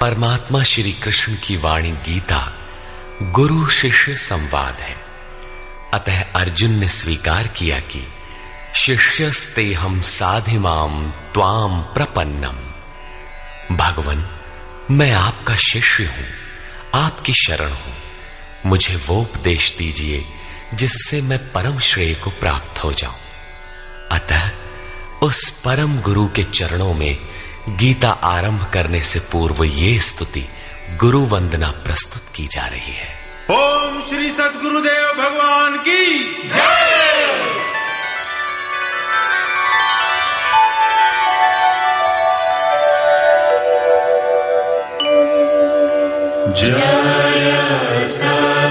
परमात्मा श्री कृष्ण की वाणी गीता गुरु शिष्य संवाद है। अतः अर्जुन ने स्वीकार किया कि शिष्यस्तेहं साधिमाम त्वाम प्रपन्नम। भगवन, मैं आपका शिष्य हूं, आपकी शरण हूं। मुझे वो उपदेश दीजिए जिससे मैं परम श्रेय को प्राप्त हो जाऊं। अतः उस परम गुरु के चरणों में गीता आरंभ करने से पूर्व ये स्तुति गुरु वंदना प्रस्तुत की जा रही है। ओम श्री सद्गुरुदेव भगवान की जय। जय सद्गुरुदेवं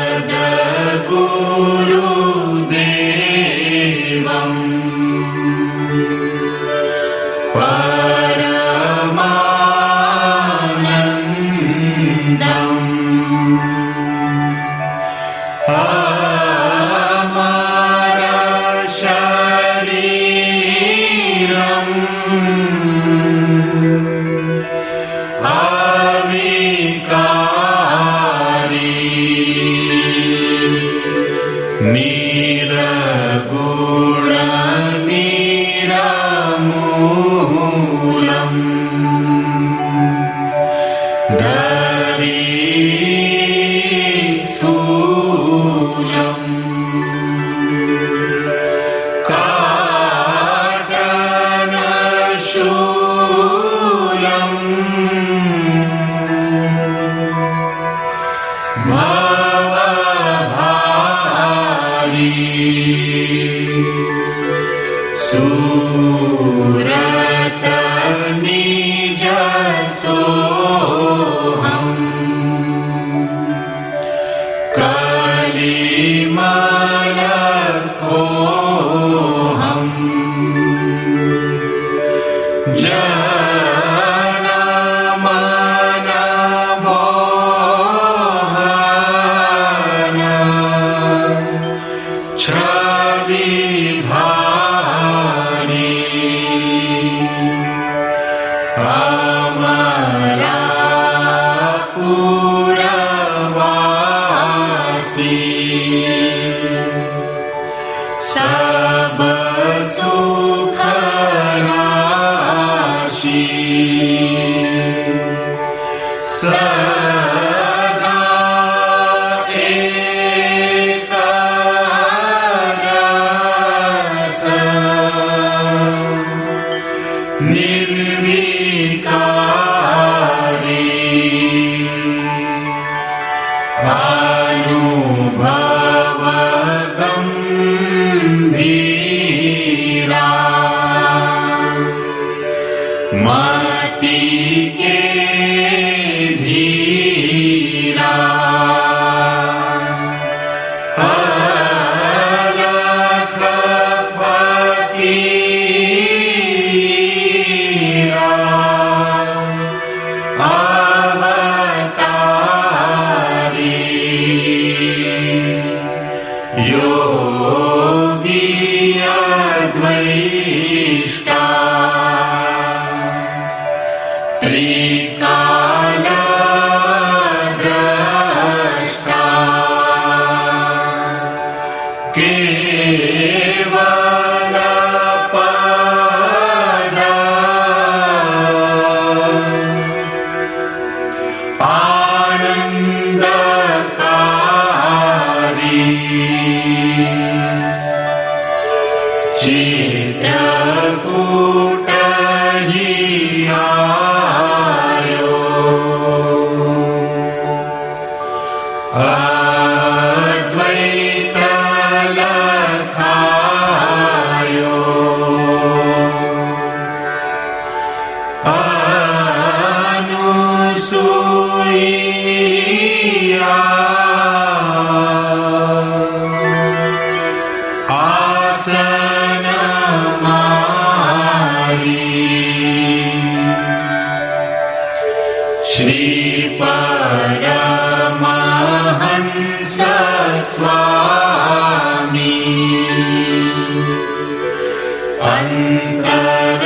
अंतर्यामी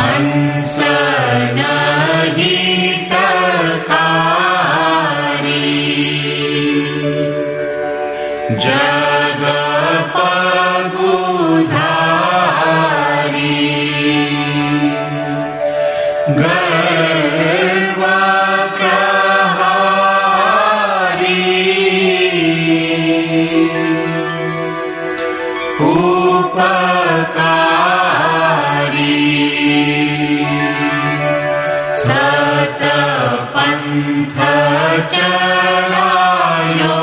हंस नहीं तकारी जग पगुधारी गर्व प्रहारी उपकारी सत पंथ चलायो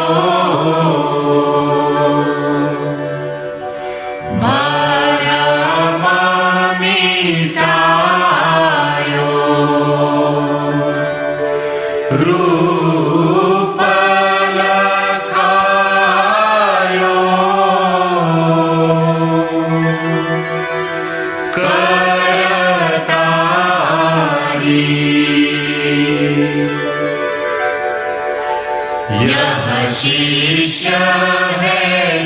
भरम मिटायो रूप लखायो करतारी यह शिष्य है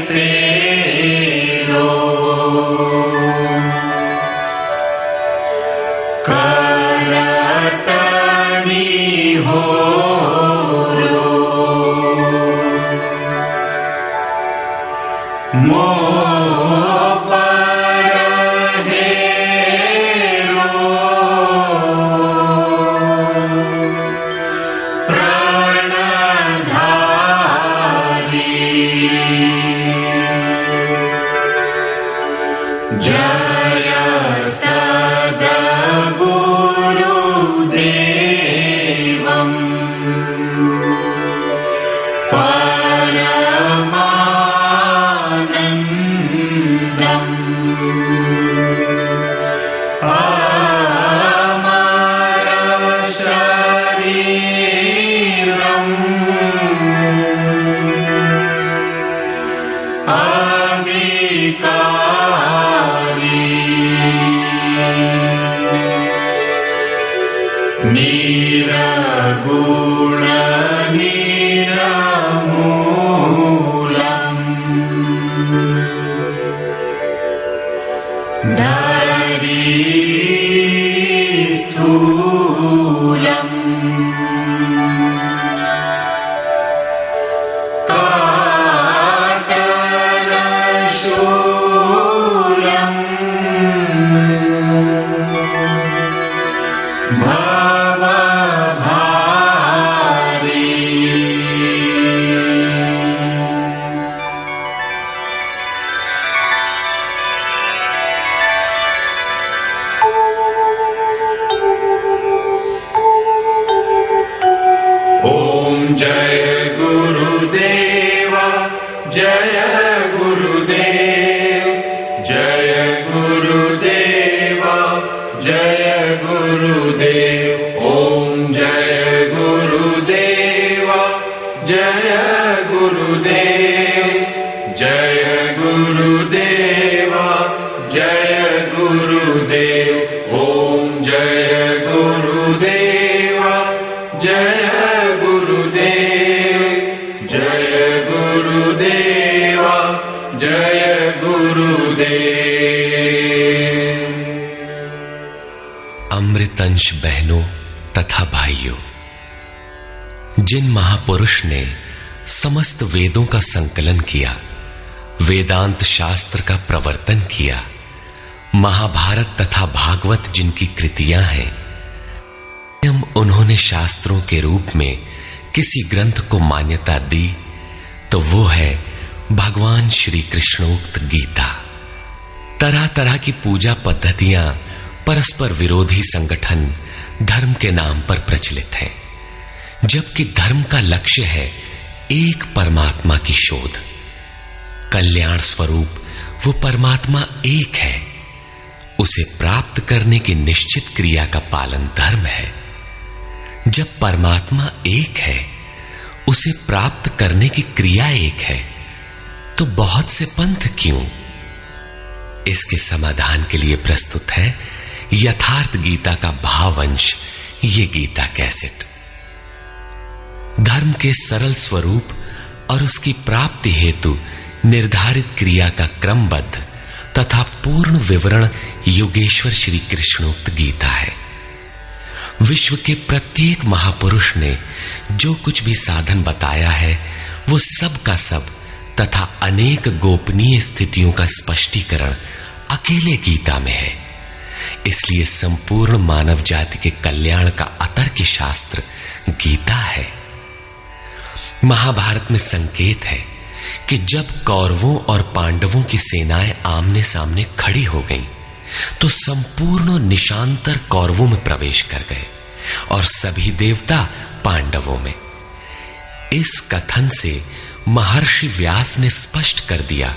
तेरो करतनी हो मोह पर हेरो प्राणधारी जय सद्गुरुदेवम् परमानन्दम् अमर शरीरम् अविकारी निरगुण निरमूलम् धरी स्थूलम् काटनशूलम् भवभारी ओम जय गुरुदेव जय गुरुदेव जय गुरुदेव जय गुरुदेव ओम जय गुरुदेव जय गुरुदेव जय गुरुदेव जय गुरुदेव ओम जय गुरुदेव जय गुरुदेव जय गुरुदेव जय गुरुदेव। अमृतंश बहनों तथा भाइयों, जिन महापुरुष ने समस्त वेदों का संकलन किया, वेदांत शास्त्र का प्रवर्तन किया, महाभारत तथा भागवत जिनकी कृतियां हैं, उन्होंने शास्त्रों के रूप में किसी ग्रंथ को मान्यता दी तो वो है भगवान श्री कृष्णोक्त गीता। तरह तरह की पूजा पद्धतियां, परस्पर विरोधी संगठन धर्म के नाम पर प्रचलित हैं, जबकि धर्म का लक्ष्य है एक परमात्मा की शोध। कल्याण स्वरूप वो परमात्मा एक है, उसे प्राप्त करने की निश्चित क्रिया का पालन धर्म है। जब परमात्मा एक है, उसे प्राप्त करने की क्रिया एक है, तो बहुत से पंथ क्यों? इसके समाधान के लिए प्रस्तुत है यथार्थ गीता का भावांश, ये गीता कैसेट। धर्म के सरल स्वरूप और उसकी प्राप्ति हेतु निर्धारित क्रिया का क्रमबद्ध तथा पूर्ण विवरण योगेश्वर श्री कृष्णोक्त गीता है। विश्व के प्रत्येक महापुरुष ने जो कुछ भी साधन बताया है वो सब का सब तथा अनेक गोपनीय स्थितियों का स्पष्टीकरण अकेले गीता में है। इसलिए संपूर्ण मानव जाति के कल्याण का अतर्क शास्त्र गीता है। महाभारत में संकेत है कि जब कौरवों और पांडवों की सेनाएं आमने सामने खड़ी हो गईं, तो संपूर्ण निशांतर कौरवों में प्रवेश कर गए और सभी देवता पांडवों में। इस कथन से महर्षि व्यास ने स्पष्ट कर दिया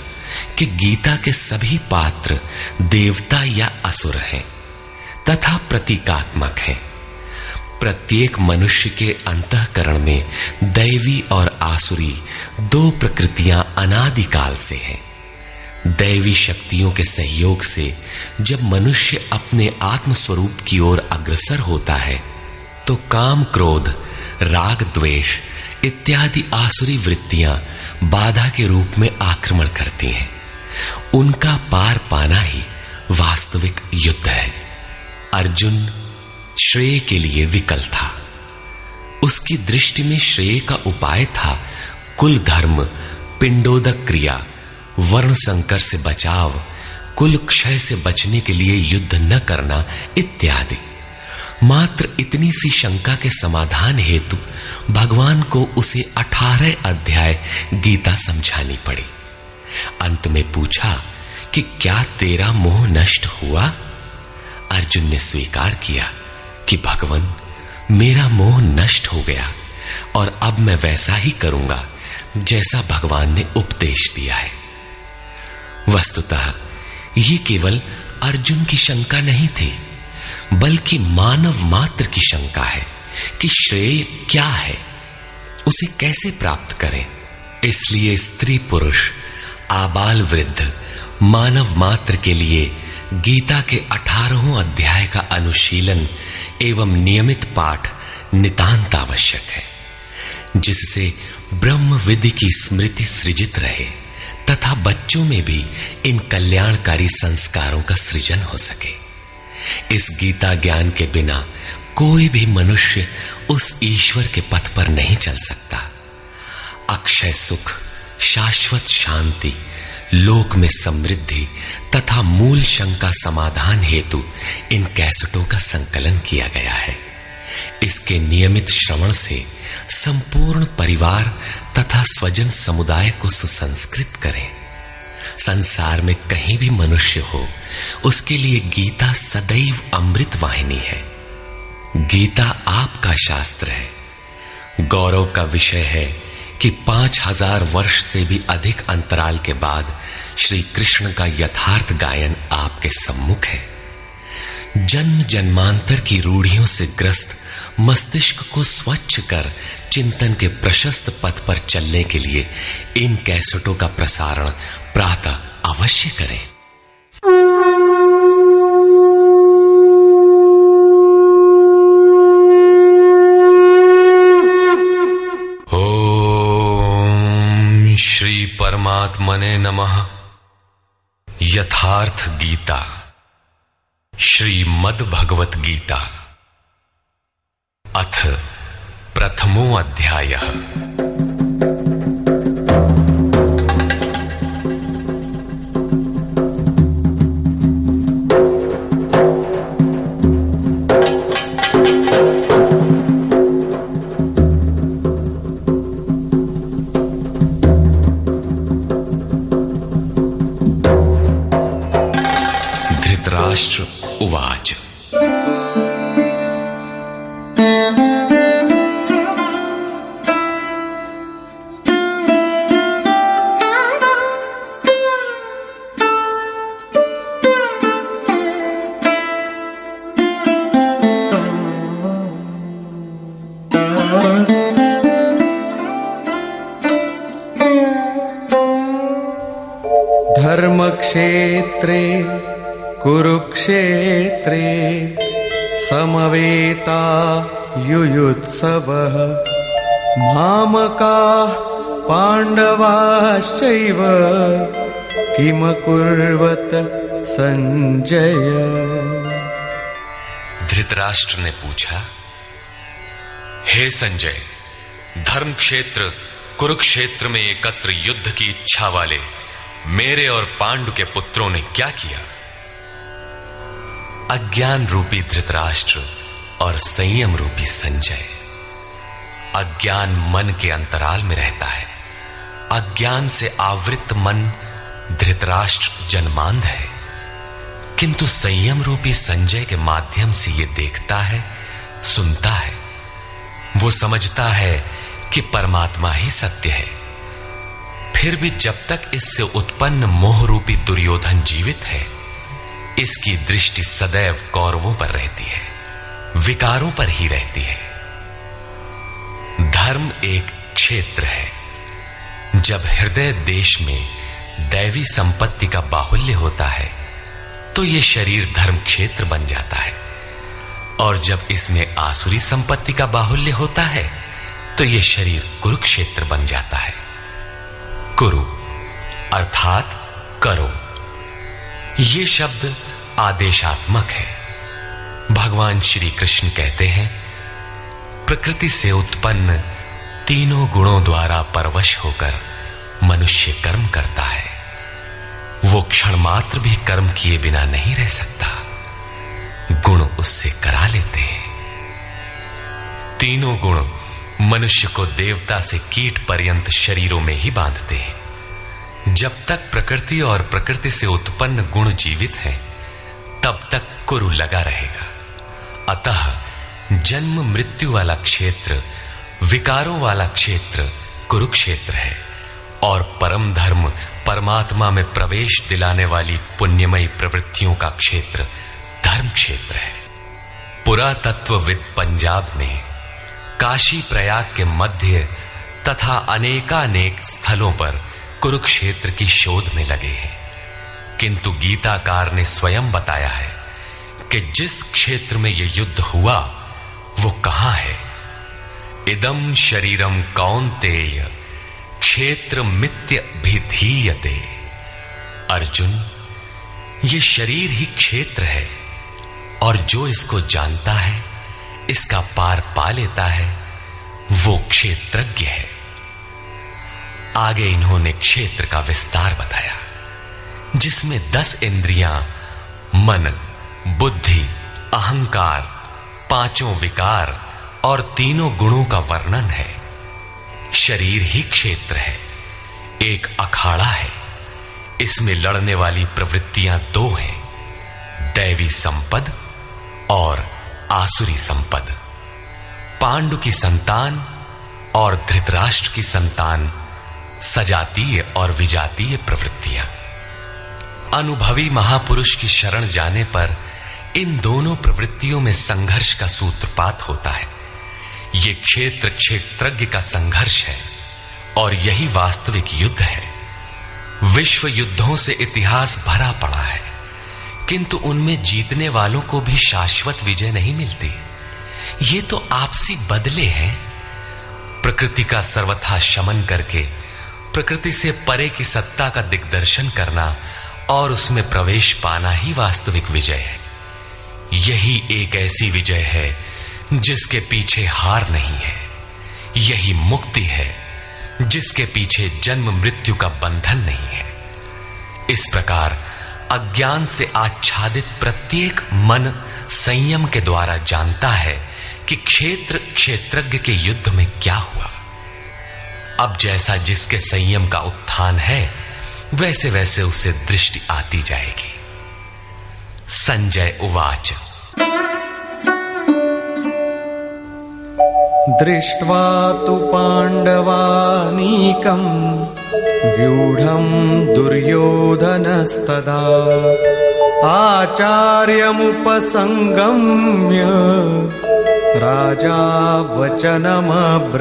कि गीता के सभी पात्र देवता या असुर हैं तथा प्रतीकात्मक हैं। प्रत्येक मनुष्य के अंतःकरण में दैवी और आसुरी दो प्रकृतियां अनादिकाल से हैं। दैवी शक्तियों के सहयोग से जब मनुष्य अपने आत्म स्वरूप की ओर अग्रसर होता है तो काम, क्रोध, राग, द्वेष इत्यादि आसुरी वृत्तियां बाधा के रूप में आक्रमण करती हैं। उनका पार पाना ही वास्तविक युद्ध है। अर्जुन श्रेय के लिए विकल था। उसकी दृष्टि में श्रेय का उपाय था कुल धर्म, पिंडोदक क्रिया, वर्ण संकर से बचाव, कुल क्षय से बचने के लिए युद्ध न करना इत्यादि। मात्र इतनी सी शंका के समाधान हेतु भगवान को उसे 18 अध्याय गीता समझानी पड़ी। अंत में पूछा कि क्या तेरा मोह नष्ट हुआ? अर्जुन ने स्वीकार किया कि भगवान, मेरा मोह नष्ट हो गया और अब मैं वैसा ही करूंगा जैसा भगवान ने उपदेश दिया है। वस्तुतः ये केवल अर्जुन की शंका नहीं थी, बल्कि मानव मात्र की शंका है कि श्रेय क्या है, उसे कैसे प्राप्त करें। इसलिए स्त्री पुरुष, आबाल वृद्ध, मानव मात्र के लिए गीता के 18 अध्याय का अनुशीलन एवं नियमित पाठ नितांत आवश्यक है, जिससे ब्रह्म विधि की स्मृति सृजित रहे तथा बच्चों में भी इन कल्याणकारी संस्कारों का सृजन हो सके। इस गीता ज्ञान के बिना कोई भी मनुष्य उस ईश्वर के पथ पर नहीं चल सकता। अक्षय सुख, शाश्वत शांति, लोक में समृद्धि तथा मूल शंका समाधान हेतु इन कैसेटों का संकलन किया गया है। इसके नियमित श्रवण से संपूर्ण परिवार तथा स्वजन समुदाय को सुसंस्कृत करें। संसार में कहीं भी मनुष्य हो, उसके लिए गीता सदैव अमृत वाहिनी है। गीता आपका शास्त्र है। गौरव का विषय है कि 5000 वर्ष से भी अधिक अंतराल के बाद श्री कृष्ण का यथार्थ गायन आपके सम्मुख है। जन्म जन्मांतर की रूढ़ियों से ग्रस्त मस्तिष्क को स्वच्छ कर चिंतन के प्रशस्त पथ पर चलने के लिए इन कैसेटों का प्रसारण प्रातः अवश्य करें। ओम श्री परमात्मने नमः। यथार्थ गीता, श्रीमद् भगवत गीता, अथ प्रथमो अध्यायः। धृतराष्ट्र उवाच। धर्मक्षेत्रे कुरुक्षेत्रे समवेता युयुत्सवः मामकाः पाण्डवाश्चैव किम कुर्वत संजय। धृतराष्ट्र ने पूछा, हे संजय, धर्म क्षेत्र कुरुक्षेत्र में एकत्र युद्ध की इच्छा वाले मेरे और पांडु के पुत्रों ने क्या किया? अज्ञान रूपी धृतराष्ट्र और संयम रूपी संजय। अज्ञान मन के अंतराल में रहता है। अज्ञान से आवृत मन धृतराष्ट्र जन्मांध है, किंतु संयम रूपी संजय के माध्यम से यह देखता है, सुनता है। वो समझता है कि परमात्मा ही सत्य है। फिर भी जब तक इससे उत्पन्न मोह रूपी दुर्योधन जीवित है, इसकी दृष्टि सदैव कौरवों पर रहती है, विकारों पर ही रहती है। धर्म एक क्षेत्र है। जब हृदय देश में दैवी संपत्ति का बाहुल्य होता है तो यह शरीर धर्म क्षेत्र बन जाता है, और जब इसमें आसुरी संपत्ति का बाहुल्य होता है तो यह शरीर कुरुक्षेत्र बन जाता है। कुरु अर्थात करो। यह शब्द आदेशात्मक है। भगवान श्री कृष्ण कहते हैं, प्रकृति से उत्पन्न तीनों गुणों द्वारा परवश होकर मनुष्य कर्म करता है। वो क्षण मात्र भी कर्म किए बिना नहीं रह सकता, गुण उससे करा लेते हैं। तीनों गुण मनुष्य को देवता से कीट पर्यंत शरीरों में ही बांधते हैं। जब तक प्रकृति और प्रकृति से उत्पन्न गुण जीवित हैं, तब तक कुरु लगा रहेगा। अतः जन्म मृत्यु वाला क्षेत्र, विकारों वाला क्षेत्र कुरुक्षेत्र है, और परम धर्म परमात्मा में प्रवेश दिलाने वाली पुण्यमयी प्रवृत्तियों का क्षेत्र धर्म क्षेत्र है। पुरातत्वविद पंजाब में काशी प्रयाग के मध्य तथा अनेकानेक स्थलों पर कुरुक्षेत्र की शोध में लगे हैं, किंतु गीताकार ने स्वयं बताया है कि जिस क्षेत्र में यह युद्ध हुआ वो कहां है। इदम शरीरम कौन्तेय क्षेत्र मित्य भिधीयते। अर्जुन, ये शरीर ही क्षेत्र है, और जो इसको जानता है, इसका पार पा लेता है, वो क्षेत्रज्ञ है। आगे इन्होंने क्षेत्र का विस्तार बताया, जिसमें 10 इंद्रियां, मन, बुद्धि, अहंकार, 5 विकार और 3 गुणों का वर्णन है। शरीर ही क्षेत्र है, एक अखाड़ा है। इसमें लड़ने वाली प्रवृत्तियां 2 हैं, दैवी संपद और आसुरी संपद। पांडु की संतान और धृतराष्ट्र की संतान सजातीय और विजातीय प्रवृत्तियां। अनुभवी महापुरुष की शरण जाने पर इन दोनों प्रवृत्तियों में संघर्ष का सूत्रपात होता है। यह क्षेत्र क्षेत्रज्ञ का संघर्ष है, और यही वास्तविक युद्ध है। विश्व युद्धों से इतिहास भरा पड़ा है, किंतु उनमें जीतने वालों को भी शाश्वत विजय नहीं मिलती। ये तो आपसी बदले हैं। प्रकृति का सर्वथा शमन करके प्रकृति से परे की सत्ता का दिग्दर्शन करना और उसमें प्रवेश पाना ही वास्तविक विजय है। यही एक ऐसी विजय है जिसके पीछे हार नहीं है। यही मुक्ति है जिसके पीछे जन्म मृत्यु का बंधन नहीं है। इस प्रकार अज्ञान से आच्छादित प्रत्येक मन संयम के द्वारा जानता है कि क्षेत्र क्षेत्रज्ञ के युद्ध में क्या हुआ। अब जैसा जिसके संयम का उत्थान है, वैसे वैसे उसे दृष्टि आती जाएगी। संजय उवाच। दृष्ट्वा तु पाण्डवानीकं व्यूढं दुर्योधनस्तदा आचार्यमुपसंगम्य राजा वचनमब्रवीत्।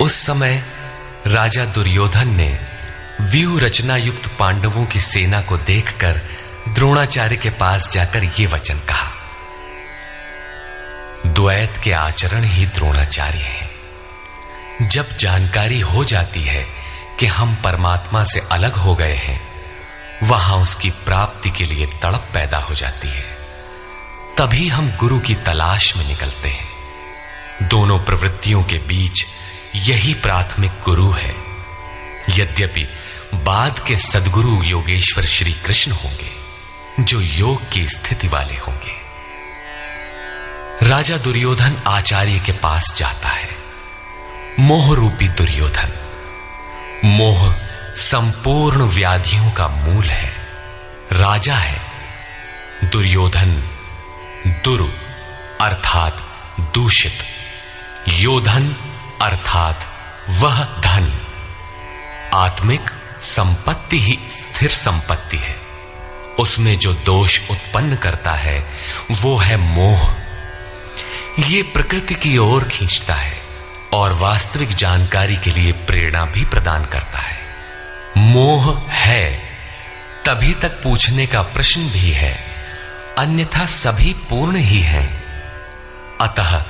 उस समय राजा दुर्योधन ने व्यूह रचना युक्त पांडवों की सेना को देखकर द्रोणाचार्य के पास जाकर ये वचन कहा। द्वैत के आचरण ही द्रोणाचार्य हैं। जब जानकारी हो जाती है कि हम परमात्मा से अलग हो गए हैं, वहां उसकी प्राप्ति के लिए तड़प पैदा हो जाती है। तभी हम गुरु की तलाश में निकलते हैं। दोनों प्रवृत्तियों के बीच यही प्राथमिक गुरु है। यद्यपि बाद के सद्गुरु योगेश्वर श्री कृष्ण होंगे, जो योग की स्थिति वाले होंगे। राजा दुर्योधन आचार्य के पास जाता है। मोह रूपी दुर्योधन। मोह संपूर्ण व्याधियों का मूल है। राजा है, दुर्योधन दुरु अर्थात दूषित, योधन अर्थात वह धन। आत्मिक संपत्ति ही स्थिर संपत्ति है। उसमें जो दोष उत्पन्न करता है वो है मोह। ये प्रकृति की ओर खींचता है और वास्तविक जानकारी के लिए प्रेरणा भी प्रदान करता है। मोह है तभी तक पूछने का प्रश्न भी है, अन्यथा सभी पूर्ण ही हैं। अतः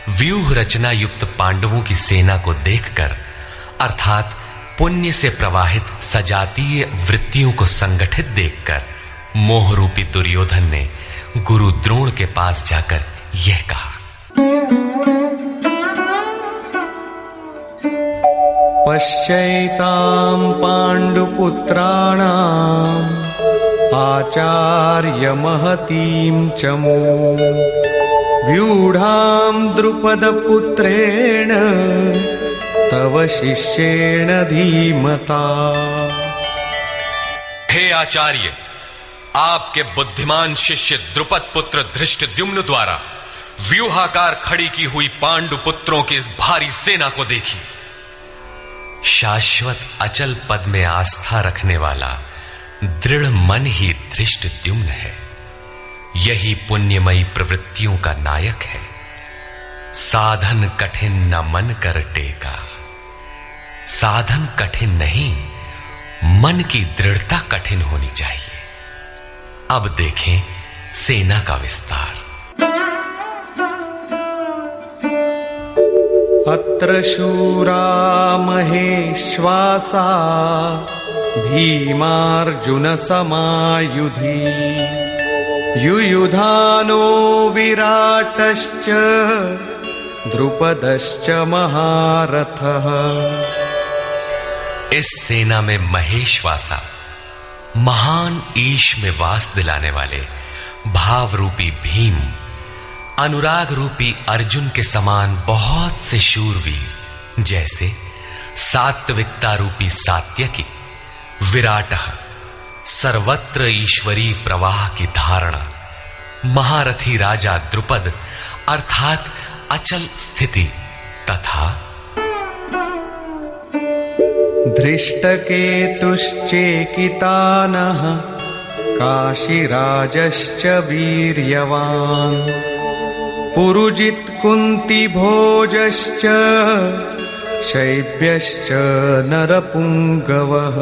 व्यूह रचना युक्त पांडवों की सेना को देखकर, अर्थात पुण्य से प्रवाहित सजातीय वृत्तियों को संगठित देखकर, मोह रूपी दुर्योधन ने गुरु द्रोण के पास जाकर यह कहा। पश्यैतां पाण्डुपुत्राणाम् आचार्य महतीं चमू व्यूढ़ां द्रुपदपुत्रेण तव शिष्येण धीमता। हे आचार्य, आपके बुद्धिमान शिष्य द्रुपद पुत्र धृष्टद्युम्न द्वारा व्यूहाकार खड़ी की हुई पांडु पुत्रों की इस भारी सेना को देखिए। शाश्वत अचल पद में आस्था रखने वाला दृढ़ मन ही धृष्टद्युम्न है। यही पुण्यमयी प्रवृत्तियों का नायक है। साधन कठिन न मन कर टेका। साधन कठिन नहीं, मन की दृढ़ता कठिन होनी चाहिए। अब देखें सेना का विस्तार। अत्र शूरा महेश्वासा भीमार्जुन समायुधि युयुधानो विराटश्च द्रुपदश्च महारथः। इस सेना में महेश्वासा, महान ईश में वास दिलाने वाले भाव रूपी भीम, अनुराग रूपी अर्जुन के समान बहुत से शूरवीर, जैसे सात्विकता रूपी सात्यकी, विराटः सर्वत्र ईश्वरी प्रवाह की धारणा, महारथी राजा द्रुपद अर्थात अचल स्थिति, तथा धृष्टकेतुश्चेकितानः काशीराजश्च वीर्यवान् पुरुजित् कुन्तिभोजश्च शैब्यश्च नरपुंगवः।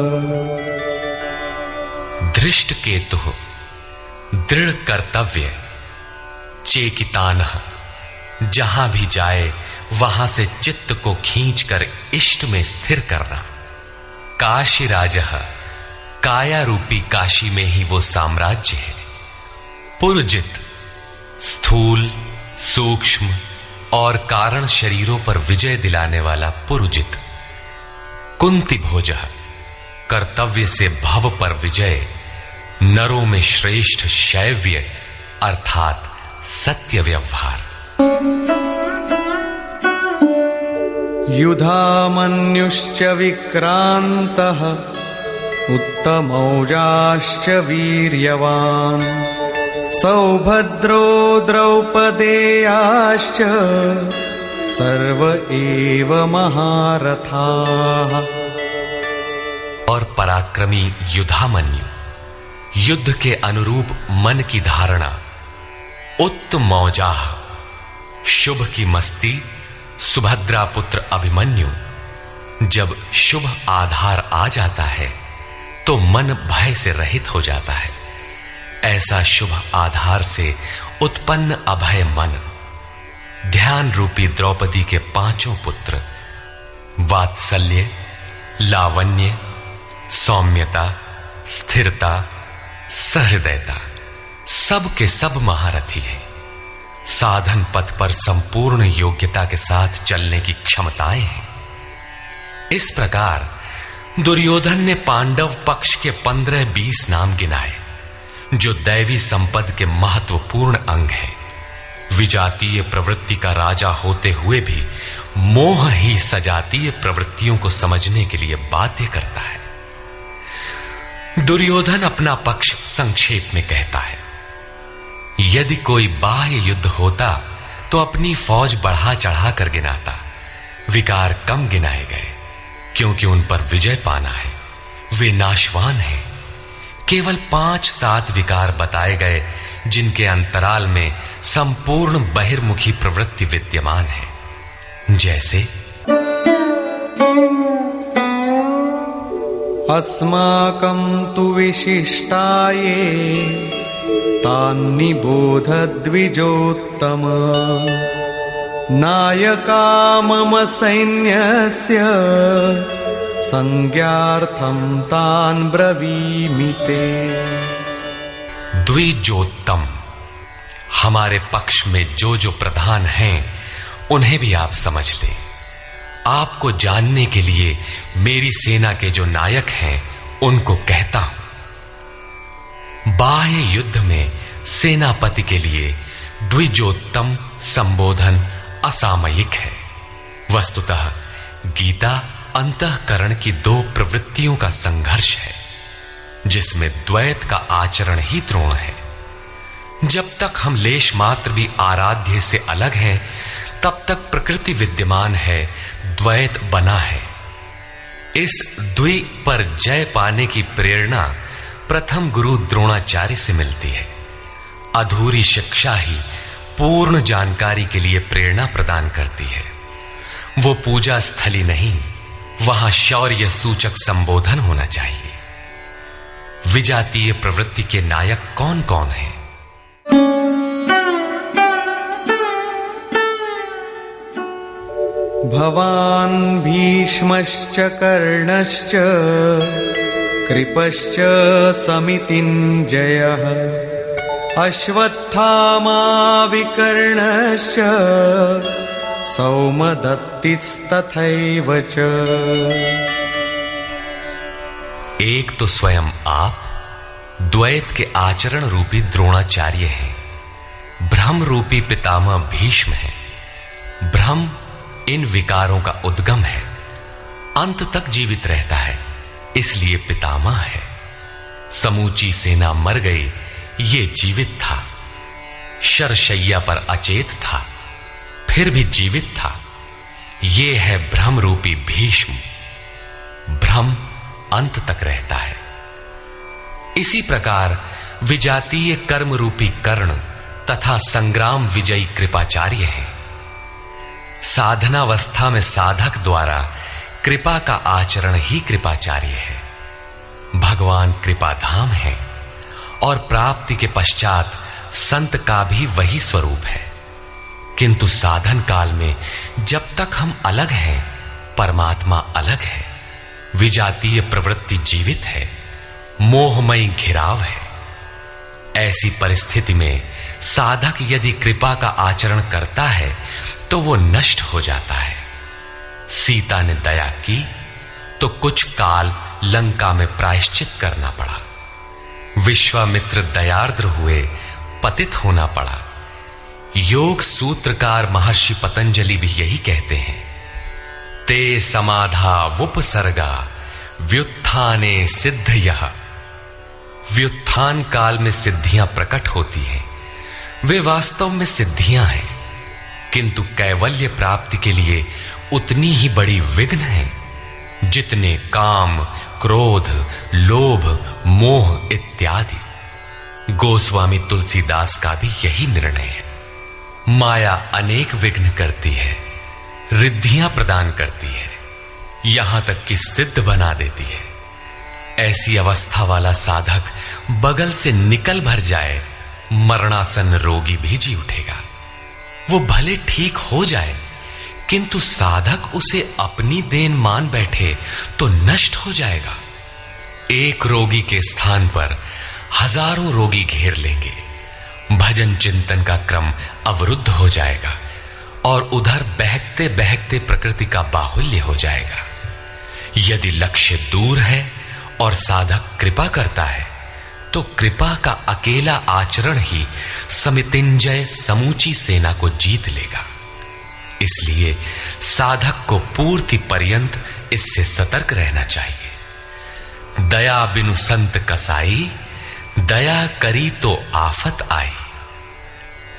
धृष्टकेतुः दृढ़ कर्तव्य, चेकितानः जहां भी जाए वहां से चित्त को खींचकर इष्ट में स्थिर करना, काशीराजः काया रूपी काशी में ही वो साम्राज्य है, पुरुजित स्थूल सूक्ष्म और कारण शरीरों पर विजय दिलाने वाला पुरुजित, कुंती भोजः कर्तव्य से भव पर विजय, नरों में श्रेष्ठ शैव्य अर्थात सत्य व्यवहार। युधामन्युश्च विक्रान्तः उत्तमौजाश्च वीर्यवान् सौभद्रो द्रौपदेयाश्च सर्व एव महारथाः। और पराक्रमी युधामन्यु, युद्ध के अनुरूप मन की धारणा, उत्तमौजाः शुभ की मस्ती, सुभद्रा पुत्र अभिमन्यु। जब शुभ आधार आ जाता है तो मन भय से रहित हो जाता है। ऐसा शुभ आधार से उत्पन्न अभय मन, ध्यान रूपी द्रौपदी के पांचों पुत्र वात्सल्य, लावण्य, सौम्यता, स्थिरता, सहृदयता, सब के सब महारथी हैं। साधन पथ पर संपूर्ण योग्यता के साथ चलने की क्षमताएं हैं। इस प्रकार दुर्योधन ने पांडव पक्ष के 15-20 नाम गिनाए, जो दैवी संपद के महत्वपूर्ण अंग हैं। विजातीय प्रवृत्ति का राजा होते हुए भी मोह ही सजातीय प्रवृत्तियों को समझने के लिए बाध्य करता है। दुर्योधन अपना पक्ष संक्षेप में कहता है, यदि कोई बाह्य युद्ध होता तो अपनी फौज बढ़ा चढ़ा कर गिनाता। विकार कम गिनाए गए, क्योंकि उन पर विजय पाना है। वे नाशवान हैं। केवल 5-7 विकार बताए गए, जिनके अंतराल में संपूर्ण बहिर्मुखी प्रवृत्ति विद्यमान है। जैसे अस्माकं तु विशिष्टाये तान्निबोध द्विजोत्तम नायका मम सैन्यस्य संज्ञार्थं तान् ब्रवीमि ते। द्विजोत्तम, हमारे पक्ष में जो जो प्रधान हैं उन्हें भी आप समझ लें। आपको जानने के लिए मेरी सेना के जो नायक हैं उनको कहता हूं। बाह्य युद्ध में सेनापति के लिए द्विजोत्तम संबोधन असामयिक है। वस्तुतः गीता अंतःकरण की 2 प्रवृत्तियों का संघर्ष है, जिसमें द्वैत का आचरण ही द्रोण है। जब तक हम लेश मात्र भी आराध्य से अलग हैं, तब तक प्रकृति विद्यमान है, द्वैत बना है। इस द्वि पर जय पाने की प्रेरणा प्रथम गुरु द्रोणाचार्य से मिलती है। अधूरी शिक्षा ही पूर्ण जानकारी के लिए प्रेरणा प्रदान करती है। वो पूजा स्थली नहीं, वहां शौर्य सूचक संबोधन होना चाहिए। विजातीय प्रवृत्ति के नायक कौन कौन हैं? भवान् भीष्मश्च कर्णश्च कृपश्च समितिञ्जयः अश्वत्थामा विकर्णश्च सौमदत्तिस्तथैव च। एक तो स्वयं आप द्वैत के आचरण रूपी द्रोणाचार्य हैं। भ्रम रूपी पितामह भीष्म है। भ्रम इन विकारों का उद्गम है, अंत तक जीवित रहता है, इसलिए पितामह है। समूची सेना मर गई, ये जीवित था। शरशैया पर अचेत था, फिर भी जीवित था। ये है भ्रम रूपी भीष्म। भ्रम अंत तक रहता है। इसी प्रकार विजातीय कर्म रूपी कर्ण तथा संग्राम विजयी कृपाचार्य हैं। साधनावस्था में साधक द्वारा कृपा का आचरण ही कृपाचार्य है। भगवान कृपाधाम है और प्राप्ति के पश्चात संत का भी वही स्वरूप है। किंतु साधन काल में जब तक हम अलग हैं, परमात्मा अलग है। विजातीय प्रवृत्ति जीवित है, मोहमयी घिराव है। ऐसी परिस्थिति में साधक यदि कृपा का आचरण करता है तो वो नष्ट हो जाता है। सीता ने दया की तो कुछ काल लंका में प्रायश्चित करना पड़ा। विश्वामित्र दयार्द्र हुए, पतित होना पड़ा। योग सूत्रकार महर्षि पतंजलि भी यही कहते हैं, ते समाधा वुपसर्गा व्युत्थाने सिद्धयः। व्युत्थान काल में सिद्धियां प्रकट होती हैं, वे वास्तव में सिद्धियां हैं, किंतु कैवल्य प्राप्ति के लिए उतनी ही बड़ी विघ्न है जितने काम, क्रोध, लोभ, मोह इत्यादि। गोस्वामी तुलसीदास का भी यही निर्णय है। माया अनेक विघ्न करती है, रिद्धियां प्रदान करती है, यहां तक कि सिद्ध बना देती है। ऐसी अवस्था वाला साधक बगल से निकल भर जाए, मरणासन रोगी भी जी उठेगा। वो भले ठीक हो जाए, किंतु साधक उसे अपनी देन मान बैठे तो नष्ट हो जाएगा। एक रोगी के स्थान पर हजारों रोगी घेर लेंगे, भजन चिंतन का क्रम अवरुद्ध हो जाएगा और उधर बहकते बहकते प्रकृति का बाहुल्य हो जाएगा। यदि लक्ष्य दूर है और साधक कृपा करता है तो कृपा का अकेला आचरण ही समितिंजय समूची सेना को जीत लेगा। इसलिए साधक को पूर्ति पर्यंत इससे सतर्क रहना चाहिए। दया बिनु संत कसाई, दया करी तो आफत आई।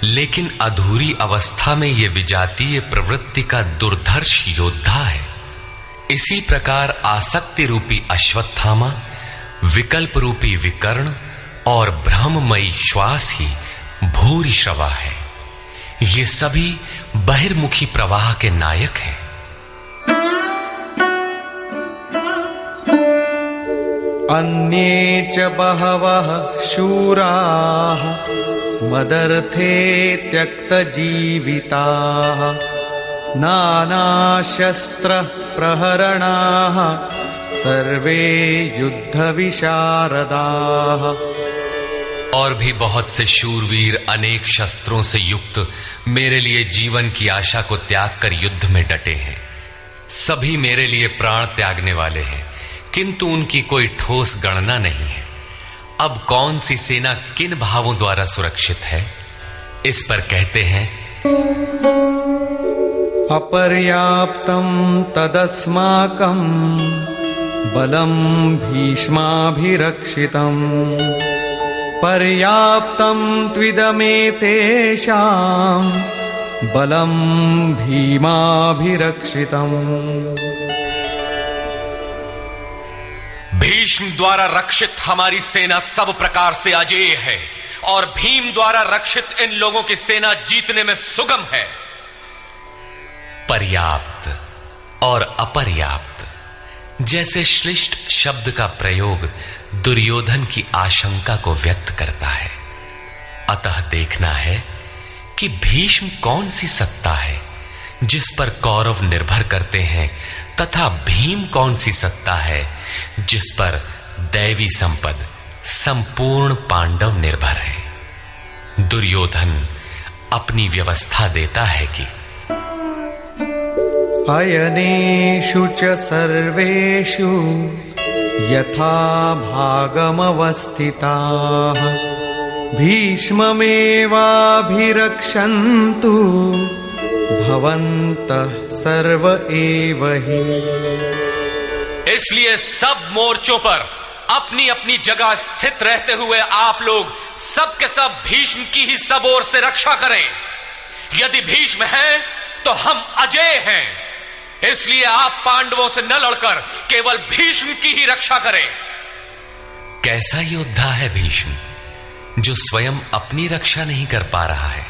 लेकिन अधूरी अवस्था में यह विजातीय प्रवृत्ति का दुर्धर्ष योद्धा है। इसी प्रकार आसक्ति रूपी अश्वत्थामा, विकल्प रूपी विकर्ण और भ्रममयी श्वास ही भूरिश्रवा है। ये सभी बहिर्मुखी प्रवाह के नायक हैं। अन्ये च बहवः शूराः मदर्थे त्यक्तजीविताः नानाशस्त्र प्रहरणाः सर्वे युद्धविशारदाः। और भी बहुत से शूरवीर अनेक शस्त्रों से युक्त मेरे लिए जीवन की आशा को त्याग कर युद्ध में डटे हैं। सभी मेरे लिए प्राण त्यागने वाले हैं, किंतु उनकी कोई ठोस गणना नहीं है। अब कौन सी सेना किन भावों द्वारा सुरक्षित है, इस पर कहते हैं अपर्याप्तं तदस्माकं बलं भीष्माभिरक्षितं पर्याप्तं त्विदमेतेषां बलं भीमाभिरक्षितम्। भीष्म द्वारा रक्षित हमारी सेना सब प्रकार से अजेय है और भीम द्वारा रक्षित इन लोगों की सेना जीतने में सुगम है। पर्याप्त और अपर्याप्त जैसे श्लिष्ट शब्द का प्रयोग दुर्योधन की आशंका को व्यक्त करता है। अतः देखना है कि भीष्म कौन सी सत्ता है जिस पर कौरव निर्भर करते हैं, तथा भीम कौन सी सत्ता है जिस पर दैवी संपद संपूर्ण पांडव निर्भर है। दुर्योधन अपनी व्यवस्था देता है कि अयनेषु च सर्वेषु यथा भागमवस्थिताः भीष्ममेवाभिरक्षन्तु भवन्तः सर्व एव हि। इसलिए सब मोर्चों पर अपनी अपनी जगह स्थित रहते हुए आप लोग सब के सब भीष्म की ही सब ओर से रक्षा करें। यदि भीष्म है तो हम अजेय हैं, इसलिए आप पांडवों से न लड़कर केवल भीष्म की ही रक्षा करें। कैसा योद्धा है भीष्म, जो स्वयं अपनी रक्षा नहीं कर पा रहा है,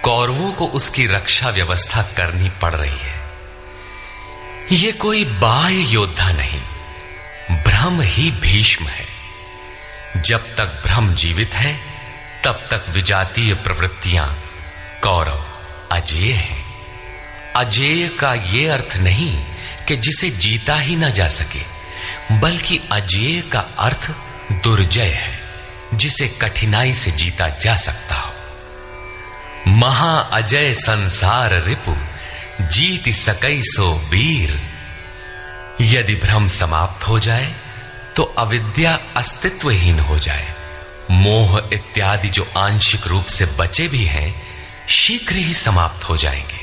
कौरवों को उसकी रक्षा व्यवस्था करनी पड़ रही है। यह कोई बाह्य योद्धा नहीं, ब्रह्म ही भीष्म है। जब तक ब्रह्म जीवित है तब तक विजातीय प्रवृत्तियां कौरव अजेय हैं। अजेय का यह अर्थ नहीं कि जिसे जीता ही ना जा सके, बल्कि अजेय का अर्थ दुर्जय है, जिसे कठिनाई से जीता जा सकता हो। महा अजय संसार रिपु जीत सकई सो वीर। यदि भ्रम समाप्त हो जाए तो अविद्या अस्तित्वहीन हो जाए। मोह इत्यादि जो आंशिक रूप से बचे भी हैं, शीघ्र ही समाप्त हो जाएंगे।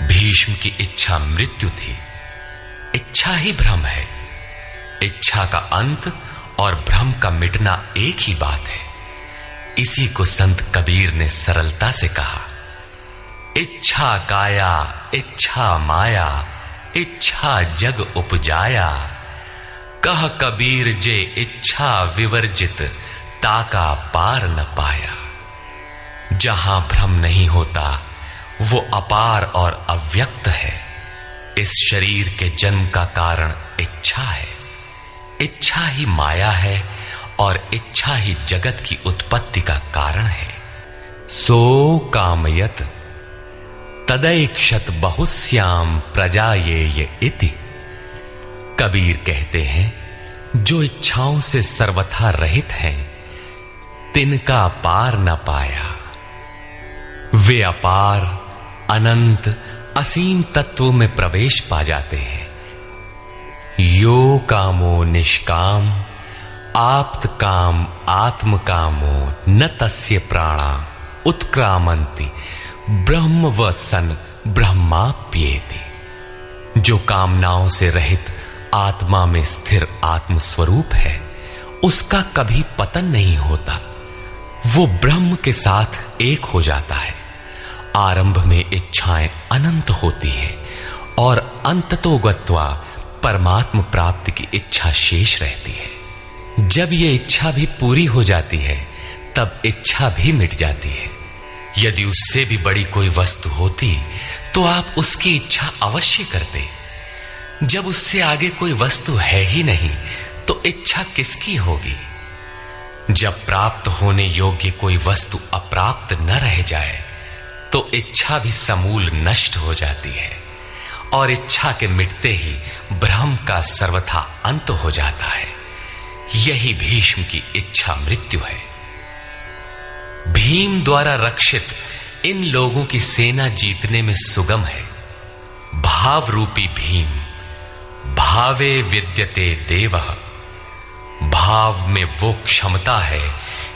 भीष्म की इच्छा मृत्यु थी, इच्छा ही भ्रम है। इच्छा का अंत और भ्रम का मिटना एक ही बात है। इसी को संत कबीर ने सरलता से कहा, इच्छा काया इच्छा माया इच्छा जग उपजाया। कह कबीर जे इच्छा विवर्जित ताका पार न पाया। जहां भ्रम नहीं होता वो अपार और अव्यक्त है। इस शरीर के जन्म का कारण इच्छा है, इच्छा ही माया है और इच्छा ही जगत की उत्पत्ति का कारण है। सो कामयत तदैक्षत बहुश्याम प्रजायेय इति। कबीर कहते हैं, जो इच्छाओं से सर्वथा रहित हैं, तिनका पार न पाया। वे अपार, अनंत, असीम तत्व में प्रवेश पा जाते हैं। यो कामो निष्काम आप्त काम आत्म कामो न तस्य प्राणा उत्क्रामंति ब्रह्म व सन ब्रह्माप्येति। जो कामनाओं से रहित आत्मा में स्थिर आत्म स्वरूप है, उसका कभी पतन नहीं होता। वो ब्रह्म के साथ एक हो जाता है। आरंभ में इच्छाएं अनंत होती हैं और अंततो गत्वा परमात्म प्राप्ति की इच्छा शेष रहती है। जब ये इच्छा भी पूरी हो जाती है, तब इच्छा भी मिट जाती है। यदि उससे भी बड़ी कोई वस्तु होती तो आप उसकी इच्छा अवश्य करते। जब उससे आगे कोई वस्तु है ही नहीं, तो इच्छा किसकी होगी? जब प्राप्त होने योग्य कोई वस्तु अप्राप्त न रह जाए, तो इच्छा भी समूल नष्ट हो जाती है और इच्छा के मिटते ही ब्रह्म का सर्वथा अंत हो जाता है। यही भीष्म की इच्छा मृत्यु है। भीम द्वारा रक्षित इन लोगों की सेना जीतने में सुगम है। भाव रूपी भीम, भावे विद्यते देवः। भाव में वो क्षमता है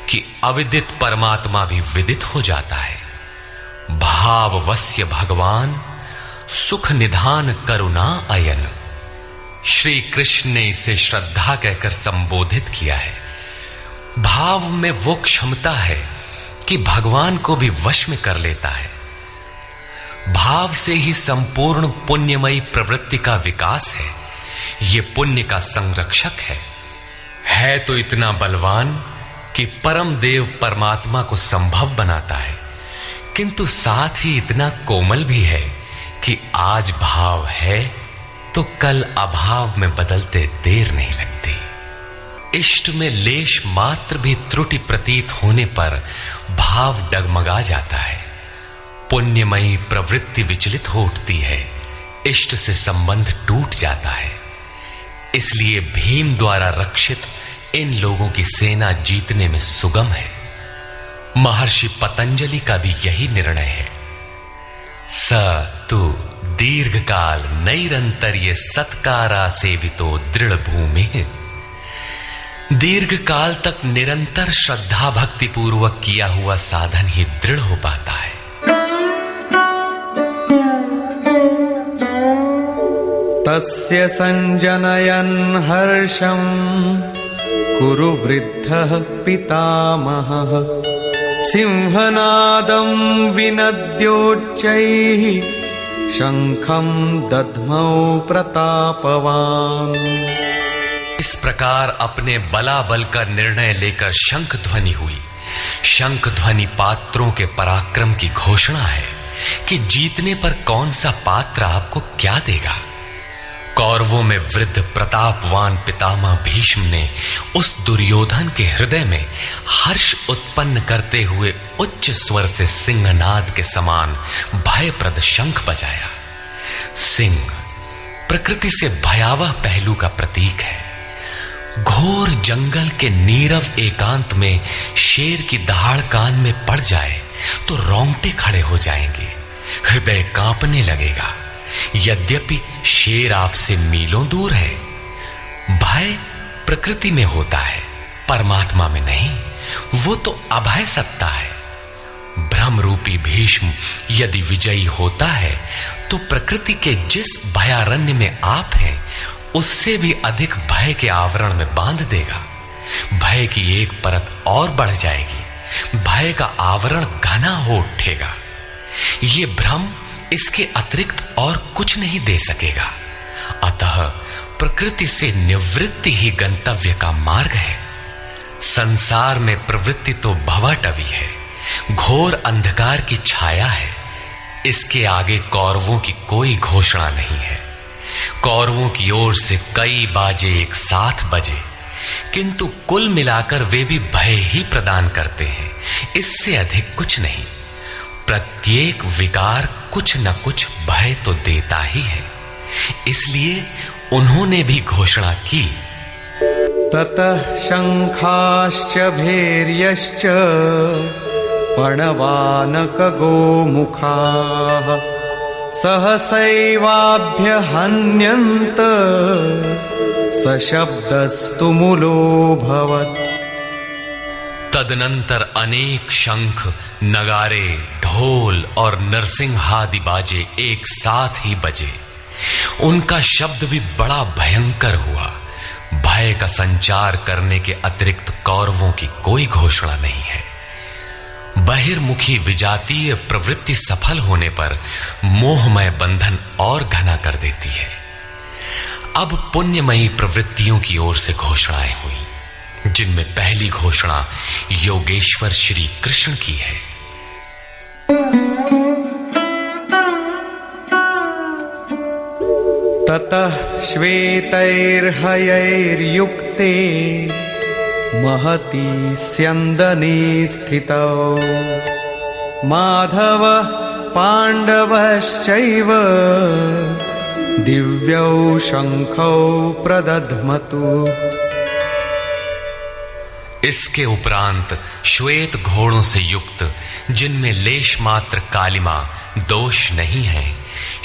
कि अविदित परमात्मा भी विदित हो जाता है। भाववस्य भगवान सुख निधान करुणा अयन। श्री कृष्ण ने इसे श्रद्धा कहकर संबोधित किया है। भाव में वो क्षमता है कि भगवान को भी वश में कर लेता है। भाव से ही संपूर्ण पुण्यमयी प्रवृत्ति का विकास है। ये पुण्य का संरक्षक है तो इतना बलवान कि परम देव परमात्मा को संभव बनाता है, किंतु साथ ही इतना कोमल भी है कि आज भाव है तो कल अभाव में बदलते देर नहीं लगती। इष्ट में लेश मात्र भी त्रुटि प्रतीत होने पर भाव डगमगा जाता है। पुण्यमयी प्रवृत्ति विचलित हो उठती है, इष्ट से संबंध टूट जाता है। इसलिए भीम द्वारा रक्षित इन लोगों की सेना जीतने में सुगम है। महर्षि पतंजलि का भी यही निर्णय है। स तु दीर्घकाल नैरंतर्य सत्कारा सेवितो दृढ़ भूमि। दीर्घकाल तक निरंतर श्रद्धा भक्ति पूर्वक किया हुआ साधन ही दृढ़ हो पाता है। तस्य संजनयन् हर्षं कुरु वृद्धः पितामहः। सिंहनादं विनद्योच्चैः शंखं दध्मौ प्रतापवान। इस प्रकार अपने बलाबल का निर्णय लेकर शंख ध्वनि हुई। शंख ध्वनि पात्रों के पराक्रम की घोषणा है कि जीतने पर कौन सा पात्र आपको क्या देगा। कौरवों में वृद्ध प्रतापवान पितामह भीष्म ने उस दुर्योधन के हृदय में हर्ष उत्पन्न करते हुए उच्च स्वर से सिंहनाद के समान भयप्रद शंख बजाया। सिंह प्रकृति से भयावह पहलू का प्रतीक है। घोर जंगल के नीरव एकांत में शेर की दहाड़ कान में पड़ जाए तो रोंगटे खड़े हो जाएंगे, हृदय कांपने लगेगा। यद्यपि शेर आपसे मीलों दूर है। भय प्रकृति में होता है, परमात्मा में नहीं। वो तो अभय सत्ता है। भ्रम रूपी भीष्म यदि विजयी होता है तो प्रकृति के जिस भयारण्य में आप हैं, उससे भी अधिक भय के आवरण में बांध देगा। भय की एक परत और बढ़ जाएगी, भय का आवरण घना हो उठेगा। ये भ्रम इसके अतिरिक्त और कुछ नहीं दे सकेगा। अतः प्रकृति से निवृत्ति ही गंतव्य का मार्ग है। संसार में प्रवृत्ति तो भवाटवी है, घोर अंधकार की छाया है। इसके आगे कौरवों की कोई घोषणा नहीं है। कौरवों की ओर से कई बाजे एक साथ बजे, किंतु कुल मिलाकर वे भी भय ही प्रदान करते हैं, इससे अधिक कुछ नहीं। प्रत्येक विकार कुछ न कुछ भय तो देता ही है। इसलिए उन्होंने भी घोषणा की, ततः शंखाश्च भैर्यश्च पणवानक गोमुखाः सहसैवाभ्यहन्यन्त सशब्दस्तु मूलोऽभवत्। तदनंतर अनेक शंख, नगारे, ढोल और नरसिंहादि बाजे एक साथ ही बजे। उनका शब्द भी बड़ा भयंकर हुआ। भय का संचार करने के अतिरिक्त कौरवों की कोई घोषणा नहीं है। बहिर्मुखी विजातीय प्रवृत्ति सफल होने पर मोहमय बंधन और घना कर देती है। अब पुण्यमयी प्रवृत्तियों की ओर से घोषणाएं हुई, जिनमें पहली घोषणा योगेश्वर श्री कृष्ण की है। ततः श्वेतैर्हयैर्युक्ते महती स्यन्दने स्थितौ माधव पाण्डवश्चैव दिव्यौ शंखौ प्रदध्मतु। इसके उपरांत श्वेत घोड़ों से युक्त, जिनमें लेश मात्र कालिमा दोष नहीं है,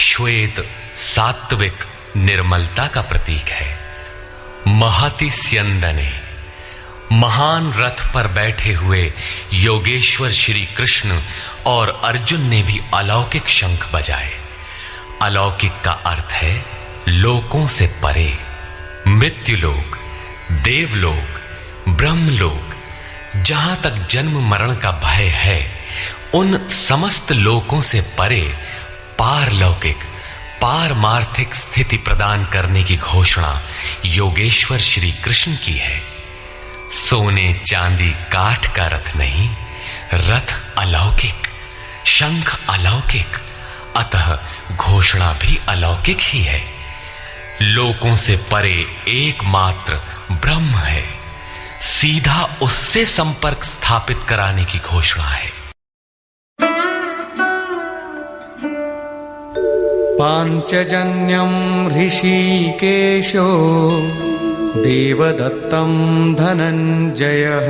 श्वेत सात्विक निर्मलता का प्रतीक है। महति स्यन्दने, महान रथ पर बैठे हुए योगेश्वर श्री कृष्ण और अर्जुन ने भी अलौकिक शंख बजाए। अलौकिक का अर्थ है लोकों से परे। मृत्युलोक, देवलोक, ब्रह्मलोक, जहां तक जन्म मरण का भय है, उन समस्त लोकों से परे पारलौकिक, पारमार्थिक स्थिति प्रदान करने की घोषणा योगेश्वर श्री कृष्ण की है। सोने चांदी काठ का रथ नहीं, रथ अलौकिक, शंख अलौकिक, अतः घोषणा भी अलौकिक ही है। लोकों से परे एकमात्र ब्रह्म है, सीधा उससे संपर्क स्थापित कराने की घोषणा है। पांचजन्यं ऋषिकेशो देवदत्तं धनञ्जयः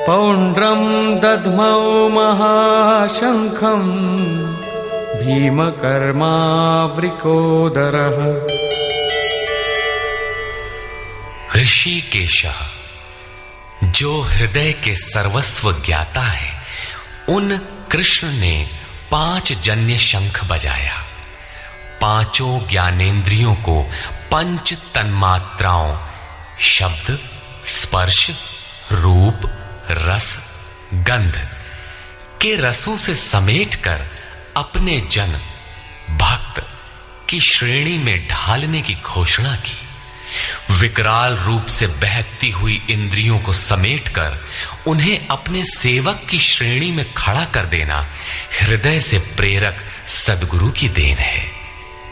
पौंड्रं दध्मौ महाशंखं भीमकर्मावृकोदरः। ऋषिकेशः, जो हृदय के सर्वस्व ज्ञाता है, उन कृष्ण ने 5 जन्य शंख बजाया। पांचों ज्ञानेंद्रियों को पंच तन्मात्राओं शब्द, स्पर्श, रूप, रस, गंध के रसों से समेटकर अपने जन भक्त की श्रेणी में ढालने की घोषणा की। विकराल रूप से बहकती हुई इंद्रियों को समेटकर उन्हें अपने सेवक की श्रेणी में खड़ा कर देना हृदय से प्रेरक सद्गुरु की देन है।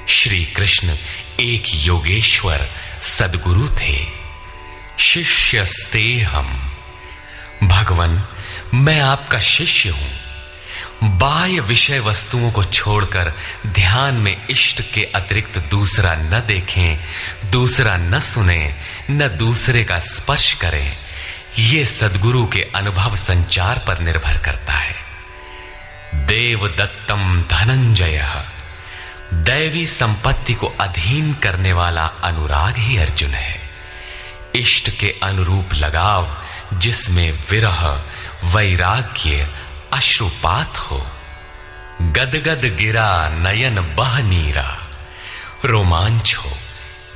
श्री कृष्ण एक योगेश्वर सद्गुरु थे। शिष्यस्तेहम्, भगवन मैं आपका शिष्य हूं। बाह्य विषय वस्तुओं को छोड़कर ध्यान में इष्ट के अतिरिक्त दूसरा न देखें, दूसरा न सुने, न दूसरे का स्पर्श करें। ये सद्गुरु के अनुभव संचार पर निर्भर करता है। देवदत्तम धनंजयः, दैवी संपत्ति को अधीन करने वाला अनुराग ही अर्जुन है। इष्ट के अनुरूप लगाव, जिसमें विरह, वैराग्य, अश्रुपात हो। गदगद गिरा नयन बह नीरा, रोमांच हो।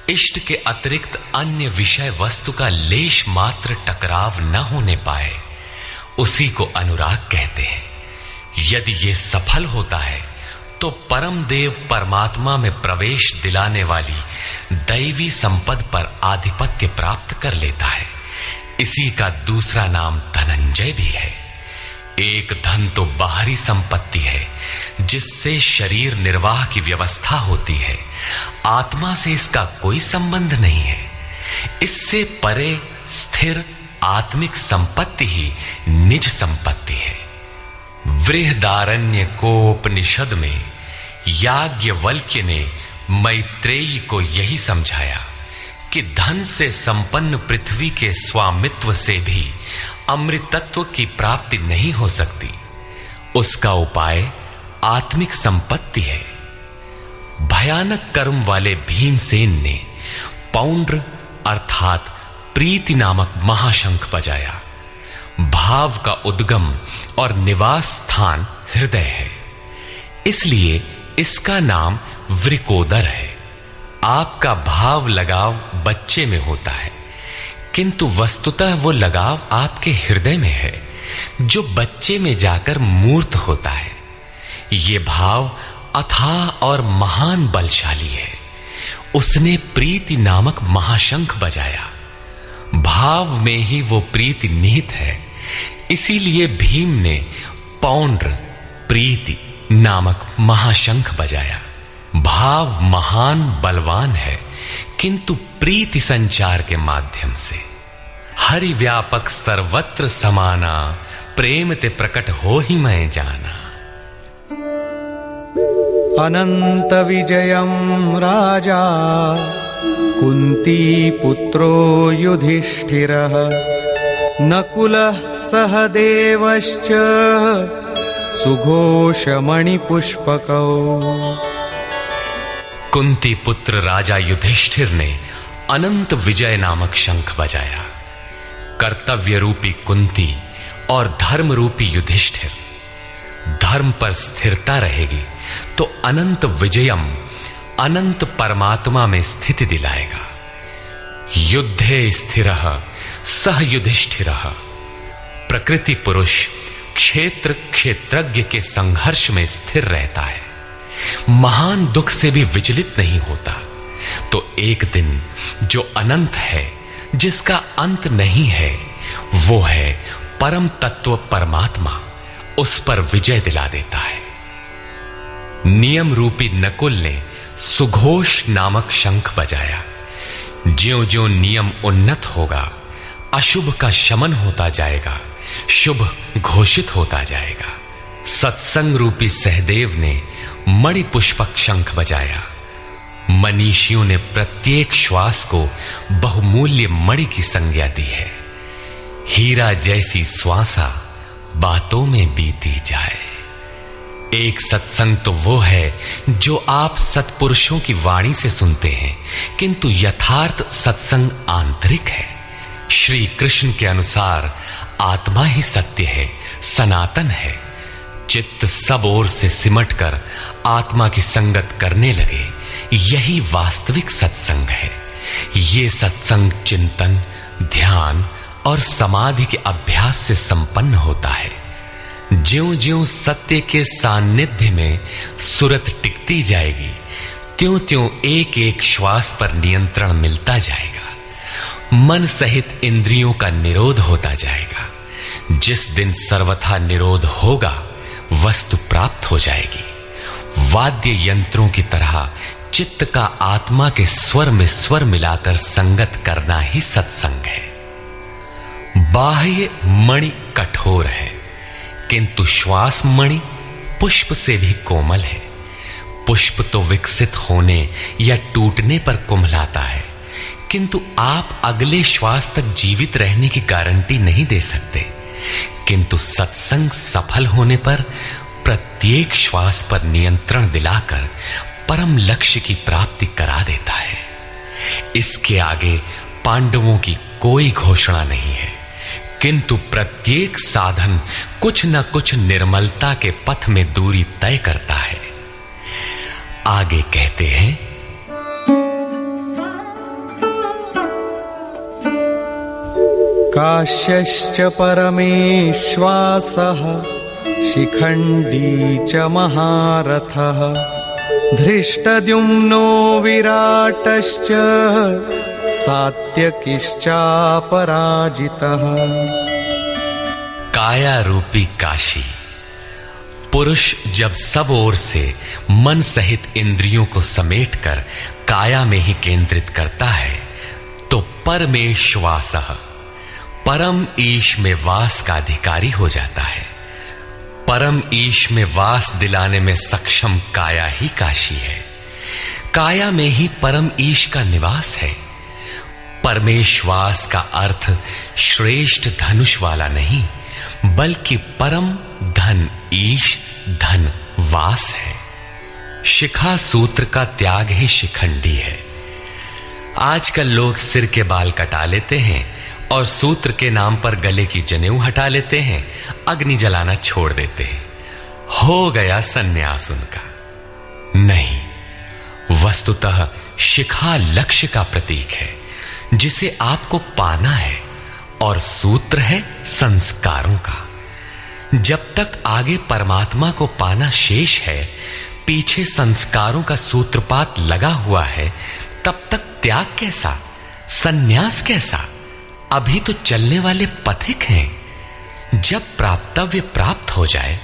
इष्ट के अतिरिक्त अन्य विषय वस्तु का लेश मात्र टकराव न होने पाए, उसी को अनुराग कहते हैं। यदि ये सफल होता है तो परम देव परमात्मा में प्रवेश दिलाने वाली दैवी संपद पर आधिपत्य प्राप्त कर लेता है। इसी का दूसरा नाम धनंजय भी है। एक धन तो बाहरी संपत्ति है, जिससे शरीर निर्वाह की व्यवस्था होती है। आत्मा से इसका कोई संबंध नहीं है। इससे परे स्थिर आत्मिक संपत्ति ही निज संपत्ति है। बृहदारण्य कोपनिषद में याज्ञवल्क्य ने मैत्रेयी को यही समझाया कि धन से संपन्न पृथ्वी के स्वामित्व से भी अमृतत्व की प्राप्ति नहीं हो सकती। उसका उपाय आत्मिक संपत्ति है। भयानक कर्म वाले भीमसेन ने पौंड्र अर्थात प्रीति नामक महाशंख बजाया। भाव का उद्गम और निवास स्थान हृदय है, इसलिए इसका नाम वृकोदर है। आपका भाव लगाव बच्चे में होता है, किंतु वस्तुतः वो लगाव आपके हृदय में है, जो बच्चे में जाकर मूर्त होता है। ये भाव अथाह और महान बलशाली है। उसने प्रीति नामक महाशंख बजाया। भाव में ही वो प्रीति निहित है, इसीलिए भीम ने पौंड्र प्रीति नामक महाशंख बजाया। भाव महान बलवान है, किंतु प्रीति संचार के माध्यम से। हरि व्यापक सर्वत्र समाना, प्रेम ते प्रकट हो ही मैं जाना। अनंत विजयम राजा कुंती पुत्रो युधिष्ठिरः नकुलः सहदेवश्च सुघोषमणिपुष्पकौ। कुंती पुत्र राजा युधिष्ठिर ने अनंत विजय नामक शंख बजाया। कर्तव्य रूपी कुंती और धर्म रूपी युधिष्ठिर। धर्म पर स्थिरता रहेगी तो अनंत विजयम अनंत परमात्मा में स्थिति दिलाएगा। युद्धे स्थिरः सह युधिष्ठिरः। प्रकृति पुरुष क्षेत्र क्षेत्रज्ञ के संघर्ष में स्थिर रहता है, महान दुख से भी विचलित नहीं होता। तो एक दिन जो अनंत है, जिसका अंत नहीं है, वो है परम तत्व परमात्मा, उस पर विजय दिला देता है। नियम रूपी नकुल ने सुघोष नामक शंख बजाया। ज्यों ज्यों नियम उन्नत होगा, अशुभ का शमन होता जाएगा, शुभ घोषित होता जाएगा। सत्संग रूपी सहदेव ने मणिपुष्पक शंख बजाया। मनीषियों ने प्रत्येक श्वास को बहुमूल्य मणि की संज्ञा दी है। हीरा जैसी श्वासा बातों में बीती जाए। एक सत्संग तो वो है जो आप सत्पुरुषों की वाणी से सुनते हैं, किंतु यथार्थ सत्संग आंतरिक है। श्री कृष्ण के अनुसार आत्मा ही सत्य है, सनातन है। चित्त सब ओर से सिमटकर आत्मा की संगत करने लगे, यही वास्तविक सत्संग है। ये सत्संग चिंतन, ध्यान और समाधि के अभ्यास से संपन्न होता है। ज्यों ज्यों सत्य के सान्निध्य में सुरत टिकती जाएगी, त्यों त्यों एक एक श्वास पर नियंत्रण मिलता जाएगा। मन सहित इंद्रियों का निरोध होता जाएगा। जिस दिन सर्वथा निरोध होगा, वस्तु प्राप्त हो जाएगी। वाद्य यंत्रों की तरह चित्त का आत्मा के स्वर में स्वर मिलाकर संगत करना ही सत्संग है। बाह्य मणि कठोर है, किंतु श्वास मणि पुष्प से भी कोमल है। पुष्प तो विकसित होने या टूटने पर कुम्हलाता है, किंतु आप अगले श्वास तक जीवित रहने की गारंटी नहीं दे सकते। किंतु सत्संग सफल होने पर प्रत्येक श्वास पर नियंत्रण दिलाकर परम लक्ष्य की प्राप्ति करा देता है। इसके आगे पांडवों की कोई घोषणा नहीं है, किंतु प्रत्येक साधन कुछ न कुछ निर्मलता के पथ में दूरी तय करता है। आगे कहते हैं, काश्यश्च परमेश्वासः शिखण्डी च महारथः धृष्टद्युम्नो विराटश्च सात्यकिश्चापराजितः। काया रूपी काशी। पुरुष जब सब ओर से मन सहित इंद्रियों को समेटकर काया में ही केंद्रित करता है, तो परमेश्वासः परम ईश में वास का अधिकारी हो जाता है। परम ईश में वास दिलाने में सक्षम काया ही काशी है। काया में ही परम ईश का निवास है। परमेश्वास का अर्थ श्रेष्ठ धनुष वाला नहीं, बल्कि परम धन ईश धन वास है। शिखा सूत्र का त्याग ही शिखंडी है। आजकल लोग सिर के बाल कटा लेते हैं और सूत्र के नाम पर गले की जनेऊ हटा लेते हैं, अग्नि जलाना छोड़ देते हैं। हो गया सन्यास उनका। नहीं, वस्तुतः शिखा लक्ष्य का प्रतीक है जिसे आपको पाना है, और सूत्र है संस्कारों का। जब तक आगे परमात्मा को पाना शेष है, पीछे संस्कारों का सूत्रपात लगा हुआ है, तब तक त्याग कैसा, सन्यास कैसा? अभी तो चलने वाले पथिक हैं। जब प्राप्तव्य प्राप्त हो जाए,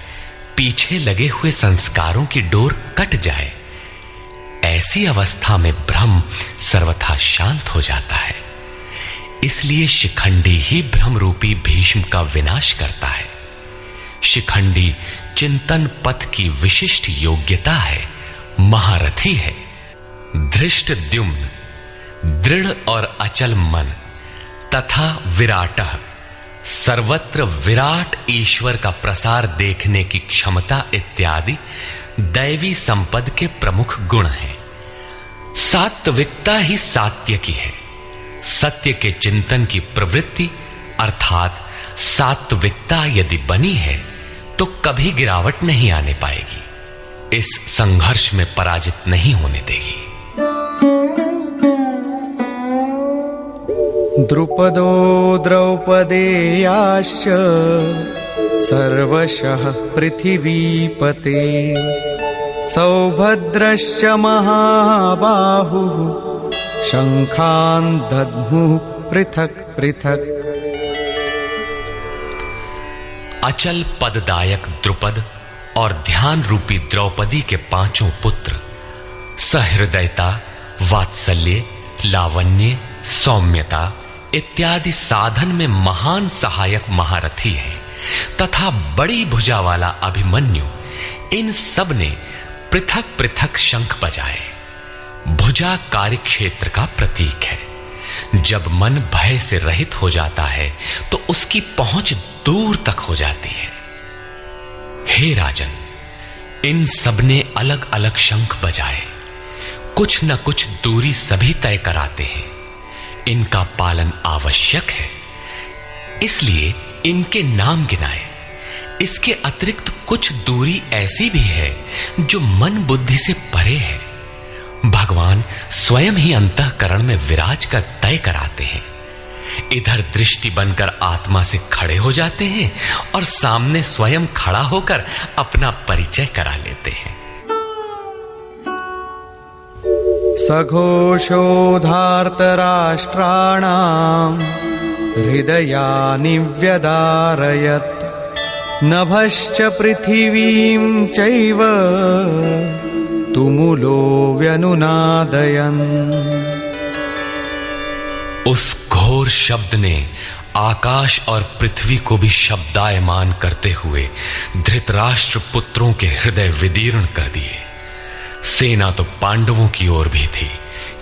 पीछे लगे हुए संस्कारों की डोर कट जाए, ऐसी अवस्था में ब्रह्म सर्वथा शांत हो जाता है। इसलिए शिखंडी ही ब्रह्म रूपी भीष्म का विनाश करता है। शिखंडी चिंतन पथ की विशिष्ट योग्यता है, महारथी है। धृष्टद्युम्न दृढ़ और अचल मन तथा विराटः सर्वत्र विराट ईश्वर का प्रसार देखने की क्षमता इत्यादि दैवी संपद के प्रमुख गुण हैं। सात्विकता ही सात्य की है। सत्य के चिंतन की प्रवृत्ति अर्थात सात्विकता यदि बनी है तो कभी गिरावट नहीं आने पाएगी, इस संघर्ष में पराजित नहीं होने देगी। द्रुपदो द्रौपदेयाश्च सर्वशः पृथिवीपते सौभद्रश्च महाबाहुः शंखान् दद्मुः पृथक् पृथक्। अचल पददायक द्रुपद और ध्यान रूपी द्रौपदी के पांचों पुत्र सहृदयता, वात्सल्य, लावण्य, सौम्यता इत्यादि साधन में महान सहायक महारथी हैं तथा बड़ी भुजा वाला अभिमन्यु, इन सब ने पृथक पृथक शंख बजाए। भुजा कार्यक्षेत्र का प्रतीक है। जब मन भय से रहित हो जाता है तो उसकी पहुंच दूर तक हो जाती है। हे राजन, इन सब ने अलग अलग शंख बजाए, कुछ न कुछ दूरी सभी तय कराते हैं। इनका पालन आवश्यक है, इसलिए इनके नाम गिनाए। इसके अतिरिक्त कुछ दूरी ऐसी भी है जो मन बुद्धि से परे है। भगवान स्वयं ही अंतःकरण में विराज कर तय कराते हैं। इधर दृष्टि बनकर आत्मा से खड़े हो जाते हैं और सामने स्वयं खड़ा होकर अपना परिचय करा लेते हैं। सघोषो धार्तराष्ट्राणाम् हृदयानि व्यदारयत् नभश्च पृथिवीं चैव तुमुलो व्यनुनादयन्। उस घोर शब्द ने आकाश और पृथ्वी को भी शब्दायमान करते हुए धृतराष्ट्र पुत्रों के हृदय विदीर्ण कर दिए। सेना तो पांडवों की ओर भी थी,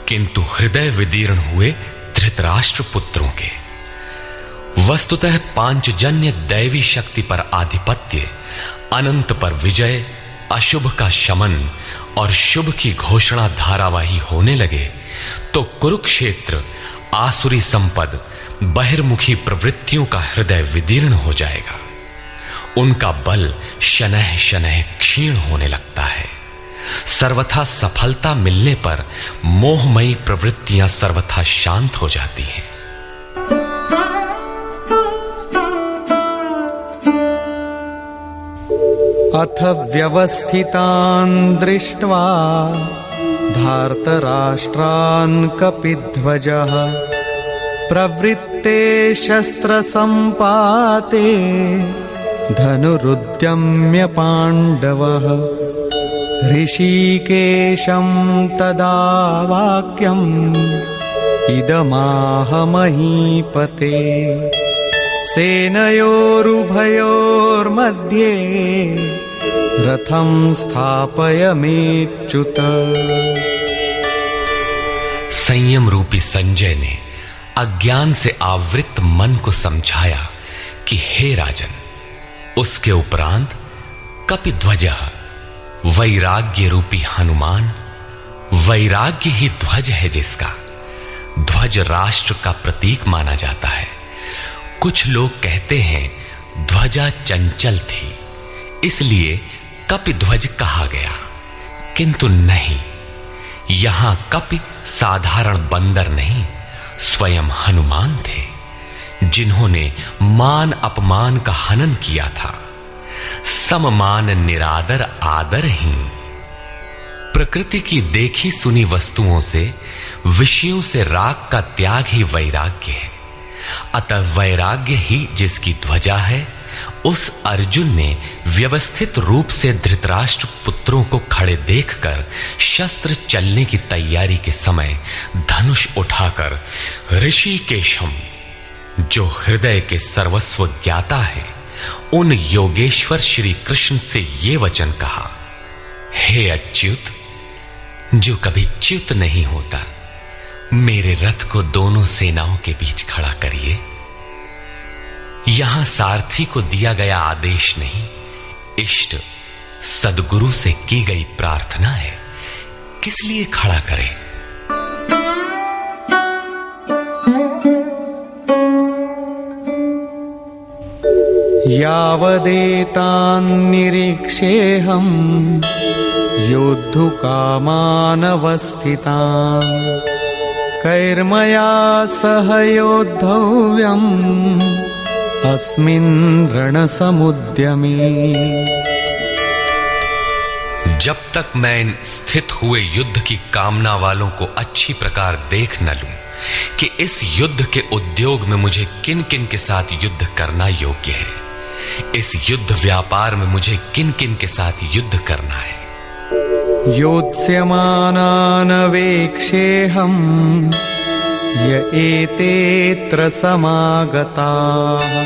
किंतु हृदय विदीर्ण हुए धृतराष्ट्र पुत्रों के। वस्तुतः पांचजन्य दैवी शक्ति पर आधिपत्य, अनंत पर विजय, अशुभ का शमन और शुभ की घोषणा धारावाही होने लगे तो कुरुक्षेत्र आसुरी संपद, बहिर्मुखी प्रवृत्तियों का हृदय विदीर्ण हो जाएगा। उनका बल शनैः शनैः क्षीण होने लगता है। सर्वथा सफलता मिलने पर मोहमयी प्रवृत्तियां सर्वथा शांत हो जाती हैं। अथ व्यवस्थितान् दृष्ट्वा धार्तराष्ट्रान् कपिध्वजः प्रवृत्ते शस्त्रसम्पाते धनुरुद्यम्य पाण्डवः ऋषिकेशं तदा वाक्यम् इदमाह महीपते सेनयोरुभयोर्मध्ये रथं स्थापयमेच्युत। संयम रूपी संजय ने अज्ञान से आवृत मन को समझाया कि हे राजन, उसके उपरांत कपिध्वजः वैराग्य रूपी हनुमान, वैराग्य ही ध्वज है जिसका, ध्वज राष्ट्र का प्रतीक माना जाता है। कुछ लोग कहते हैं ध्वजा चंचल थी, इसलिए कपिध्वज कहा गया, किंतु नहीं, यहां कपि साधारण बंदर नहीं, स्वयं हनुमान थे, जिन्होंने मान अपमान का हनन किया था। सममान निरादर आदरहीन। प्रकृति की देखी सुनी वस्तुओं से, विषयों से राग का त्याग ही वैराग्य है। अतः वैराग्य ही जिसकी ध्वजा है, उस अर्जुन ने व्यवस्थित रूप से धृतराष्ट्र पुत्रों को खड़े देखकर शस्त्र चलने की तैयारी के समय धनुष उठाकर ऋषिकेशम, जो हृदय के सर्वस्व ज्ञाता है, उन योगेश्वर श्री कृष्ण से ये वचन कहा, हे अच्युत, जो कभी च्युत नहीं होता, मेरे रथ को दोनों सेनाओं के बीच खड़ा करिए। यहां सारथी को दिया गया आदेश नहीं, इष्ट सदगुरु से की गई प्रार्थना है, किस लिए खड़ा करें? यावदेतान्निरीक्षेऽहम् योद्धुकामानवस्थितान् कैर्मया सह योद्धव्यम् अस्मिन् रणसमुद्यमे। जब तक मैं इन स्थित हुए युद्ध की कामना वालों को अच्छी प्रकार देख न लूं कि इस युद्ध के उद्योग में मुझे किन किन के साथ युद्ध करना योग्य है, इस युद्ध व्यापार में मुझे किन किन के साथ युद्ध करना है। योत्स्यमानानवेक्षेऽहम् य एतेऽत्र समागताः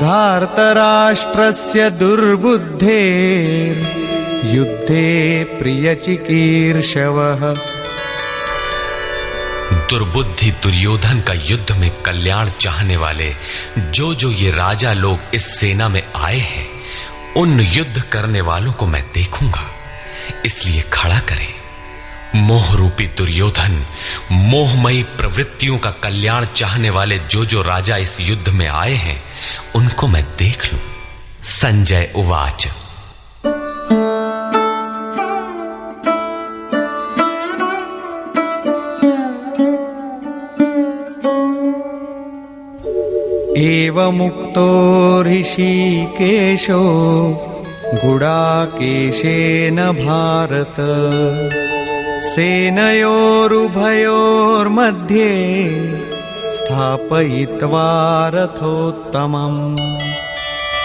धार्तराष्ट्रस्य दुर्बुद्धेर्युद्धे प्रियचिकीर्षवः। दुर्बुद्धि दुर्योधन का युद्ध में कल्याण चाहने वाले जो जो ये राजा लोग इस सेना में आए हैं, उन युद्ध करने वालों को मैं देखूंगा, इसलिए खड़ा करें। मोह रूपी दुर्योधन, मोहमयी प्रवृत्तियों का कल्याण चाहने वाले जो जो राजा इस युद्ध में आए हैं, उनको मैं देख लूं। संजय उवाच, एवमुक्तो ऋषिकेशो गुडाकेशेन भारत सेनयोरुभयोर्मध्ये स्थापयित्वा रथोत्तमम्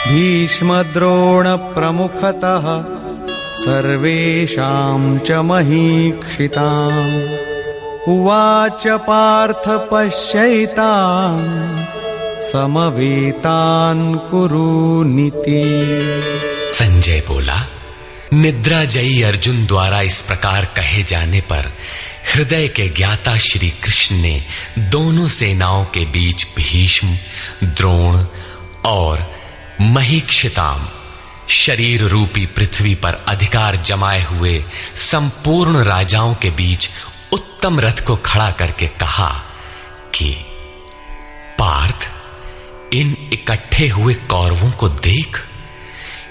भीष्मद्रोणप्रमुखतः सर्वेषां च महीक्षिताम् उवाच पार्थ पश्यैतान् समवेतान् कुरुनीति। संजय बोला, निद्राजयी अर्जुन द्वारा इस प्रकार कहे जाने पर हृदय के ज्ञाता श्री कृष्ण ने दोनों सेनाओं के बीच भीष्म, द्रोण और महीक्षिताम, शरीर रूपी पृथ्वी पर अधिकार जमाए हुए संपूर्ण राजाओं के बीच उत्तम रथ को खड़ा करके कहा कि पार्थ, इन इकट्ठे हुए कौरवों को देख,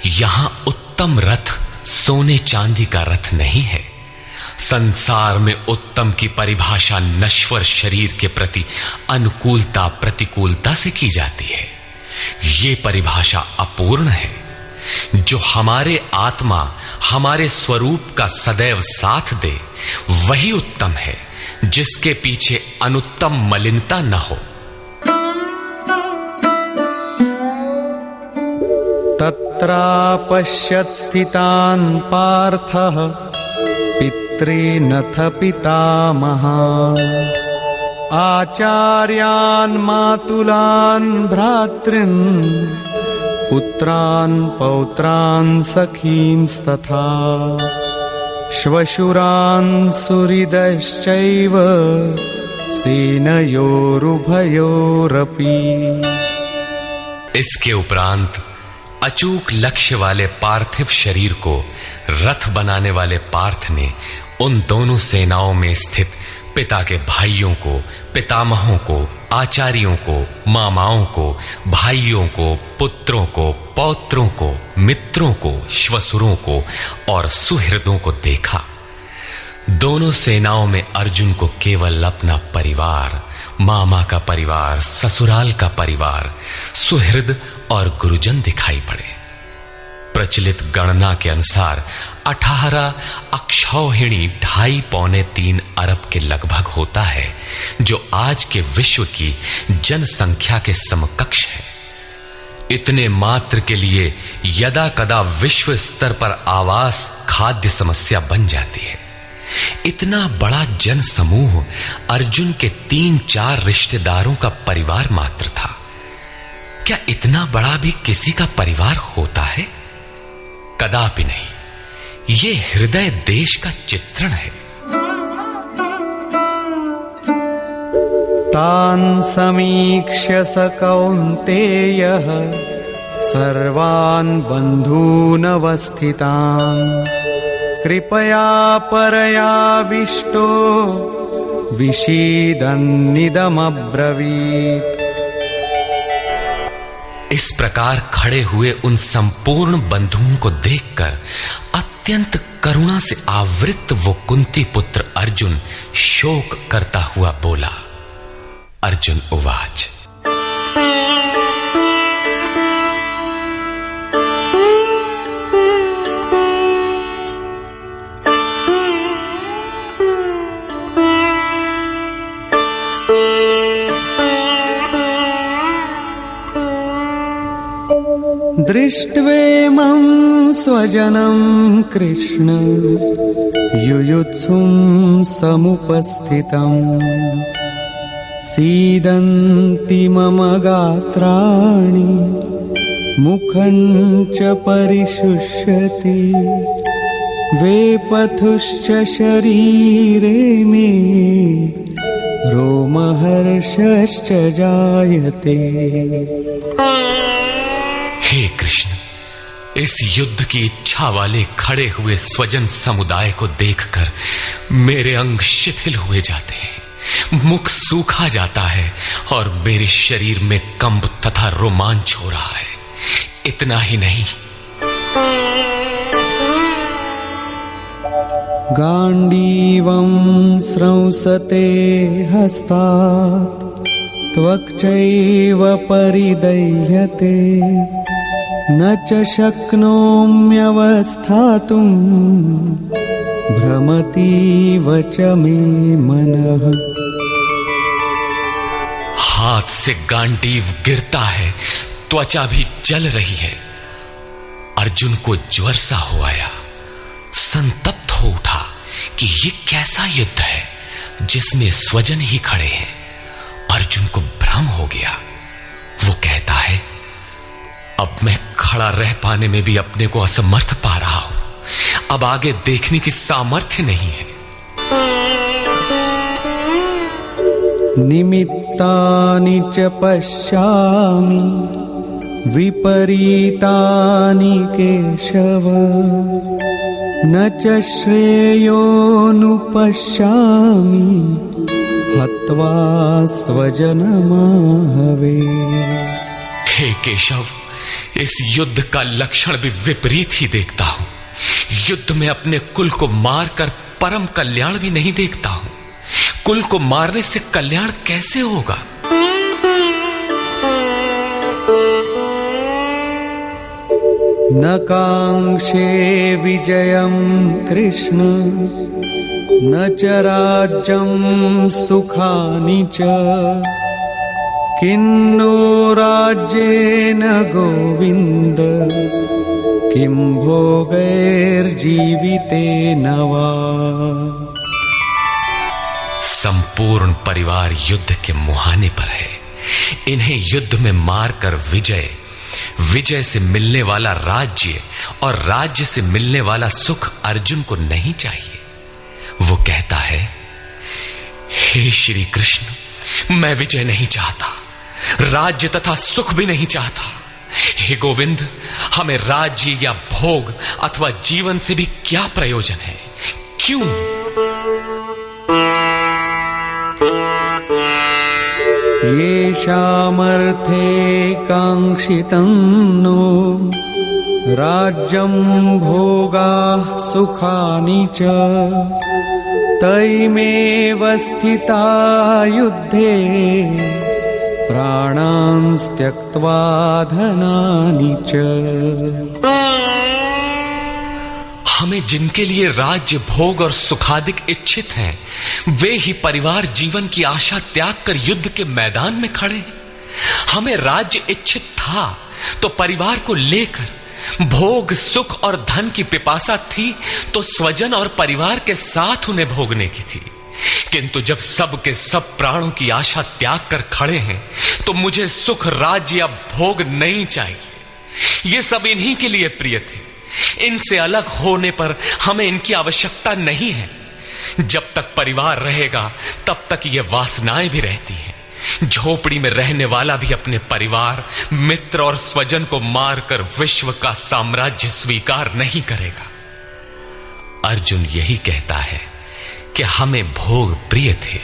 यहां उत्तम रथ सोने चांदी का रथ नहीं है। संसार में उत्तम की परिभाषा नश्वर शरीर के प्रति अनुकूलता प्रतिकूलता से की जाती है। ये परिभाषा अपूर्ण है। जो हमारे आत्मा, हमारे स्वरूप का सदैव साथ दे, वही उत्तम है, जिसके पीछे अनुत्तम मलिनता न हो। तत्रापश्यत् स्थितान् पार्थः पितॄनथ पितामहान् आचार्यान् मातुलान् भ्रातॄन् पुत्रान् पौत्रान् सखींस्तथा श्वशुरान् सुहृदश्चैव सेनयोरुभयोरपि। इसके उपरांत अचूक लक्ष्य वाले पार्थिव शरीर को रथ बनाने वाले पार्थ ने उन दोनों सेनाओं में स्थित पिता के भाइयों को, पितामहों को, आचार्यों को, मामाओं को, भाइयों को, पुत्रों को, पौत्रों को, मित्रों को, श्वसुरों को और सुहृदों को देखा। दोनों सेनाओं में अर्जुन को केवल अपना परिवार, मामा का परिवार, ससुराल का परिवार, सुहृद और गुरुजन दिखाई पड़े। प्रचलित गणना के अनुसार 18 अक्षौहिणी 2.5-3 अरब के लगभग होता है, जो आज के विश्व की जनसंख्या के समकक्ष है। इतने मात्र के लिए यदा कदा विश्व स्तर पर आवास, खाद्य समस्या बन जाती है। इतना बड़ा जन समूह अर्जुन के 3-4 रिश्तेदारों का परिवार मात्र था। क्या इतना बड़ा भी किसी का परिवार होता है? कदापि नहीं। ये हृदय देश का चित्रण है। तान् समीक्ष्य स कौन्तेयः सर्वान् बन्धूनवस्थितान् कृपया परयाविष्टो विषीदन्निदमब्रवीत्। इस प्रकार खड़े हुए उन संपूर्ण बंधुओं को देखकर अत्यंत करुणा से आवृत वो कुंती पुत्र अर्जुन शोक करता हुआ बोला। अर्जुन उवाच। दृष्ट्वेमं स्वजनं कृष्ण युयुत्सुं समुपस्थितं सीदन्ति मम गात्राणि मुखं च परिशुष्यति वेपथुश्च शरीरे मे रोमहर्षश्च जायते। हे कृष्ण, इस युद्ध की इच्छा वाले खड़े हुए स्वजन समुदाय को देखकर मेरे अंग शिथिल हुए जाते हैं, मुख सूखा जाता है और मेरे शरीर में कंप तथा रोमांच हो रहा है। इतना ही नहीं, गांडीवं स्रंसते हस्तात् त्वक्चैव परिदह्यते न च शक्नोम्यवस्थातुं भ्रमतीव च मे मनः। हाथ से गांडीव गिरता है, त्वचा भी जल रही है। अर्जुन को ज्वर सा हो आया, संतप्त हो उठा कि ये कैसा युद्ध है जिसमें स्वजन ही खड़े हैं। अर्जुन को भ्रम हो गया। वो कहता है, अब मैं खड़ा रह पाने में भी अपने को असमर्थ पा रहा हूं। अब आगे देखने की सामर्थ्य नहीं है। निमित्तानि च पश्यामि विपरीतानि केशव न च श्रेयोनुपश्यामि हत्वा स्वजनमाहवे। हे केशव, इस युद्ध का लक्षण भी विपरीत ही देखता हूं। युद्ध में अपने कुल को मारकर परम कल्याण भी नहीं देखता हूं। कुल को मारने से कल्याण कैसे होगा? न कांक्षे विजयं कृष्ण न च राज्यं सुखानि च किन्नो राज्येन गोविन्द किं भोगैर्जीवितेन वा। संपूर्ण परिवार युद्ध के मुहाने पर है। इन्हें युद्ध में मारकर विजय से मिलने वाला राज्य और राज्य से मिलने वाला सुख अर्जुन को नहीं चाहिए। वो कहता है, हे श्री कृष्ण, मैं विजय नहीं चाहता, राज्य तथा सुख भी नहीं चाहता। हे गोविंद, हमें राज्य या भोग अथवा जीवन से भी क्या प्रयोजन है? क्यों? येषामर्थे कांक्षितं नो राज्यं भोगाः सुखानि च तैमेव स्थिता युद्धे प्राणांस् त्यक्त्वा धनानि च। हमें जिनके लिए राज्य भोग और सुखादिक इच्छित हैं, वे ही परिवार जीवन की आशा त्याग कर युद्ध के मैदान में खड़े हैं। हमें राज्य इच्छित था तो परिवार को लेकर भोग सुख और धन की पिपासा थी तो स्वजन और परिवार के साथ उन्हें भोगने की थी। किंतु जब सब के सब प्राणों की आशा त्याग कर खड़े हैं तो मुझे सुख राज्य या भोग नहीं चाहिए। ये सब इन्हीं के लिए प्रिय थे। इनसे अलग होने पर हमें इनकी आवश्यकता नहीं है। जब तक परिवार रहेगा तब तक ये वासनाएं भी रहती हैं। झोपड़ी में रहने वाला भी अपने परिवार, मित्र और स्वजन को मारकर विश्व का साम्राज्य स्वीकार नहीं करेगा। अर्जुन यही कहता है कि हमें भोग प्रिय थे,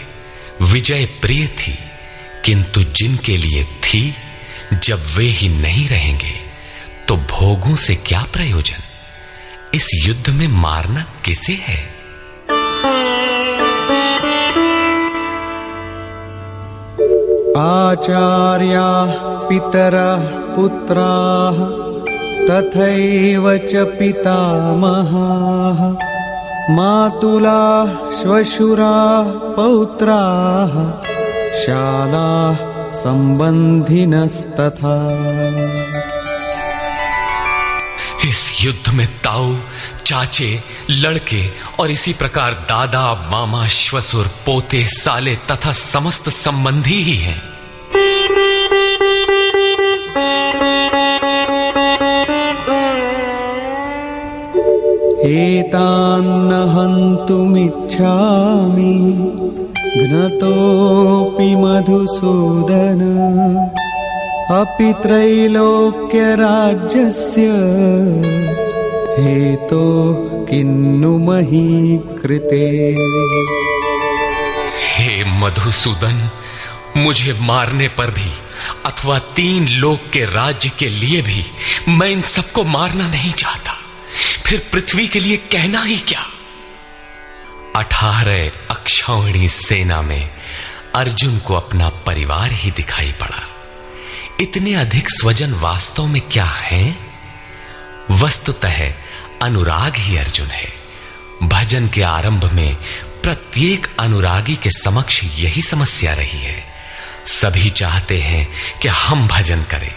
विजय प्रिय थी, किंतु जिनके लिए थी, जब वे ही नहीं रहेंगे तो भोगों से क्या प्रयोजन? इस युद्ध में मारना किसे है? आचार्याः पितरः पुत्राः तथैव च पितामहाः मातुलाः श्वशुराः पौत्राः शालाः संबंधिनस्तथा। इस युद्ध में ताऊ, चाचे, लड़के और इसी प्रकार दादा, मामा, श्वसुर, पोते, साले तथा समस्त संबंधी ही हैं। एतान्न हन्तुमिच्छामि घ्नतोऽपि मधुसूदन अपि त्रैलोक्यराज्यस्य हेतो किन्नु मही कृते। हे मधुसूदन, मुझे मारने पर भी अथवा 3 लोक के राज्य के लिए भी मैं इन सबको मारना नहीं चाहता। फिर पृथ्वी के लिए कहना ही क्या? 18 अक्षौहिणी सेना में अर्जुन को अपना परिवार ही दिखाई पड़ा। इतने अधिक स्वजन वास्तव में क्या हैं? वस्तुतः अनुराग ही अर्जुन है। भजन के आरंभ में प्रत्येक अनुरागी के समक्ष यही समस्या रही है। सभी चाहते हैं कि हम भजन करें,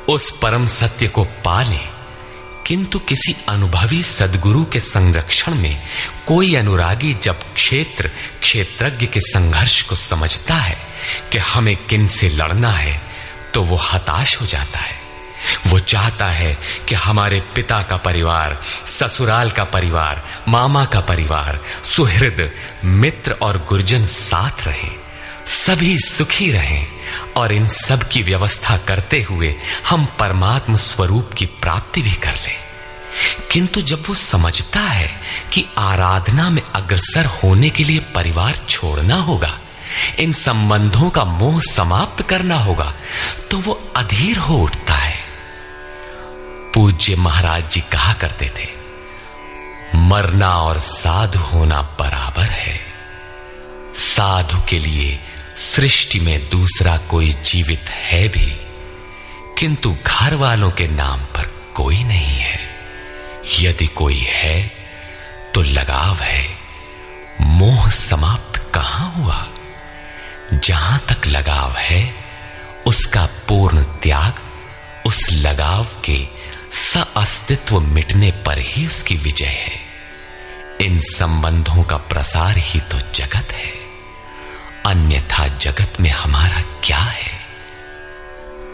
उस परम सत्य को पालें, किंतु किसी अनुभवी सद्गुरु के संरक्षण में कोई अनुरागी जब क्षेत्रज्ञ के संघर्ष को समझता है कि हमें किन से लड़ना है, तो वो हताश हो जाता है। वो चाहता है कि हमारे पिता का परिवार, ससुराल का परिवार, मामा का परिवार, सुहृद, मित्र और गुरुजन साथ रहे, सभी सुखी रहें और इन सब की व्यवस्था करते हुए हम परमात्म स्वरूप की प्राप्ति भी कर लें। किंतु जब वो समझता है कि आराधना में अग्रसर होने के लिए परिवार छोड़ना होगा, इन संबंधों का मोह समाप्त करना होगा, तो वो अधीर हो उठता है। पूज्य महाराज जी कहा करते थे, मरना और साधु होना बराबर है। साधु के लिए सृष्टि में दूसरा कोई जीवित है भी, किंतु घर वालों के नाम पर कोई नहीं है। यदि कोई है तो लगाव है। मोह समाप्त कहां हुआ? जहां तक लगाव है उसका पूर्ण त्याग, उस लगाव के अस्तित्व मिटने पर ही उसकी विजय है। इन संबंधों का प्रसार ही तो जगत है। अन्यथा जगत में हमारा क्या है।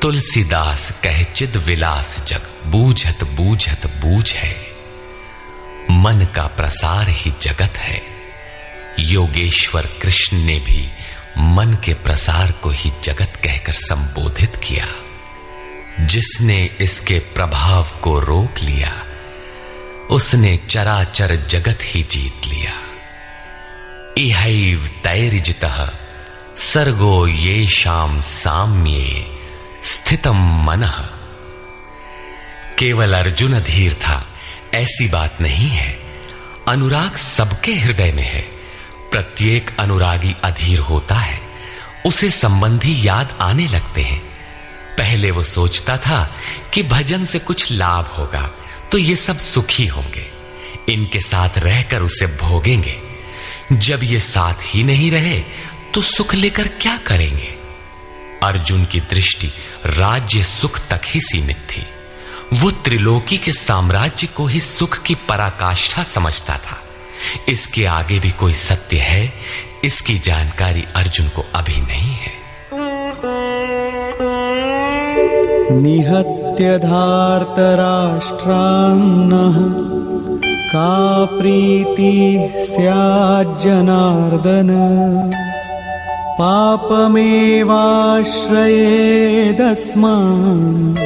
तुलसीदास कहे चिद विलास जग, बूझत बूझत बूझ है। मन का प्रसार ही जगत है। योगेश्वर कृष्ण ने भी मन के प्रसार को ही जगत कहकर संबोधित किया। जिसने इसके प्रभाव को रोक लिया, उसने चराचर जगत ही जीत लिया। इहैव तैर्जितः सर्गो येषां साम्ये स्थितम मनः। केवल अर्जुन अधीर था ऐसी बात नहीं है। अनुराग सबके हृदय में है। प्रत्येक अनुरागी अधीर होता है। उसे संबंधी याद आने लगते हैं। पहले वो सोचता था कि भजन से कुछ लाभ होगा तो ये सब सुखी होंगे, इनके साथ रहकर उसे भोगेंगे। जब ये साथ ही नहीं रहे तो सुख लेकर क्या करेंगे। अर्जुन की दृष्टि राज्य सुख तक ही सीमित थी। वो त्रिलोकी के साम्राज्य को ही सुख की पराकाष्ठा समझता था। इसके आगे भी कोई सत्य है, इसकी जानकारी अर्जुन को अभी नहीं है। निहत्य धार्तराष्ट्रान्नः का प्रीति स्याज्जनार्दन। पापमेवाश्रयेदस्मान्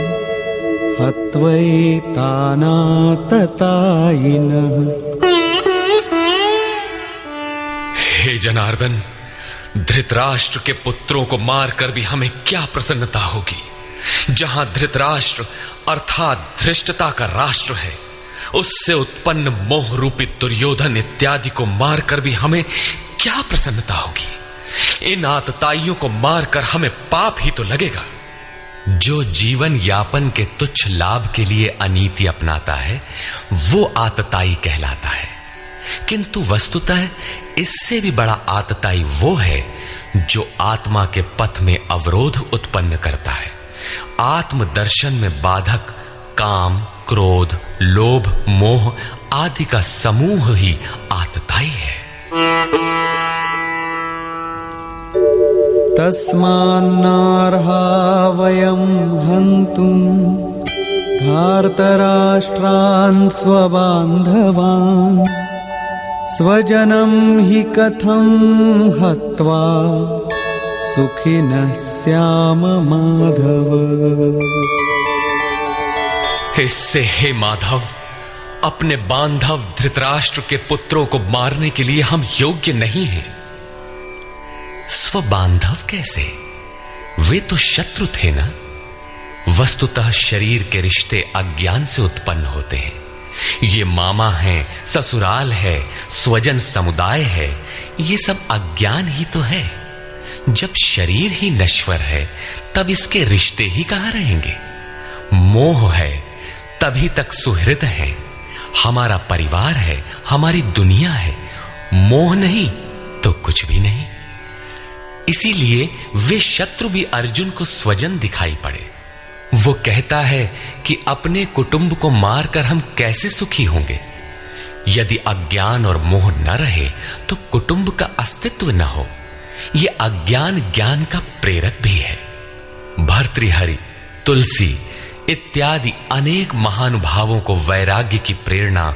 हत्वैतानाततायिनः। हे जनार्दन, धृतराष्ट्र के पुत्रों को मारकर भी हमें क्या प्रसन्नता होगी। जहां धृतराष्ट्र अर्थात धृष्टता का राष्ट्र है, उससे उत्पन्न मोह रूपी दुर्योधन इत्यादि को मारकर भी हमें क्या प्रसन्नता होगी। इन आतताइयों को मारकर हमें पाप ही तो लगेगा। जो जीवन यापन के तुच्छ लाभ के लिए अनीति अपनाता है वो आतताई कहलाता है। किंतु वस्तुतः इससे भी बड़ा आतताई वो है जो आत्मा के पथ में अवरोध उत्पन्न करता है। आत्मदर्शन में बाधक काम, क्रोध, लोभ, मोह आदि का समूह ही आतताई है। तस्मान्नार्हा वयं हन्तुं धार्तराष्ट्रान् स्वबान्धवान्। स्वजनं हि कथं हत्वा सुखिनः स्याम माधव। इससे हे माधव, अपने बांधव धृतराष्ट्र के पुत्रों को मारने के लिए हम योग्य नहीं हैं। स्वबांधव कैसे? वे तो शत्रु थे ना। वस्तुतः शरीर के रिश्ते अज्ञान से उत्पन्न होते हैं। ये मामा है, ससुराल है, स्वजन समुदाय है, ये सब अज्ञान ही तो है। जब शरीर ही नश्वर है तब इसके रिश्ते ही कहां रहेंगे। मोह है तभी तक सुहृद है, हमारा परिवार है, हमारी दुनिया है। मोह नहीं तो कुछ भी नहीं। इसीलिए वे शत्रु भी अर्जुन को स्वजन दिखाई पड़े। वो कहता है कि अपने कुटुंब को मारकर हम कैसे सुखी होंगे। यदि अज्ञान और मोह न रहे तो कुटुंब का अस्तित्व न हो। ये अज्ञान ज्ञान का प्रेरक भी है। भर्तृहरि, तुलसी इत्यादि अनेक महानुभावों को वैराग्य की प्रेरणा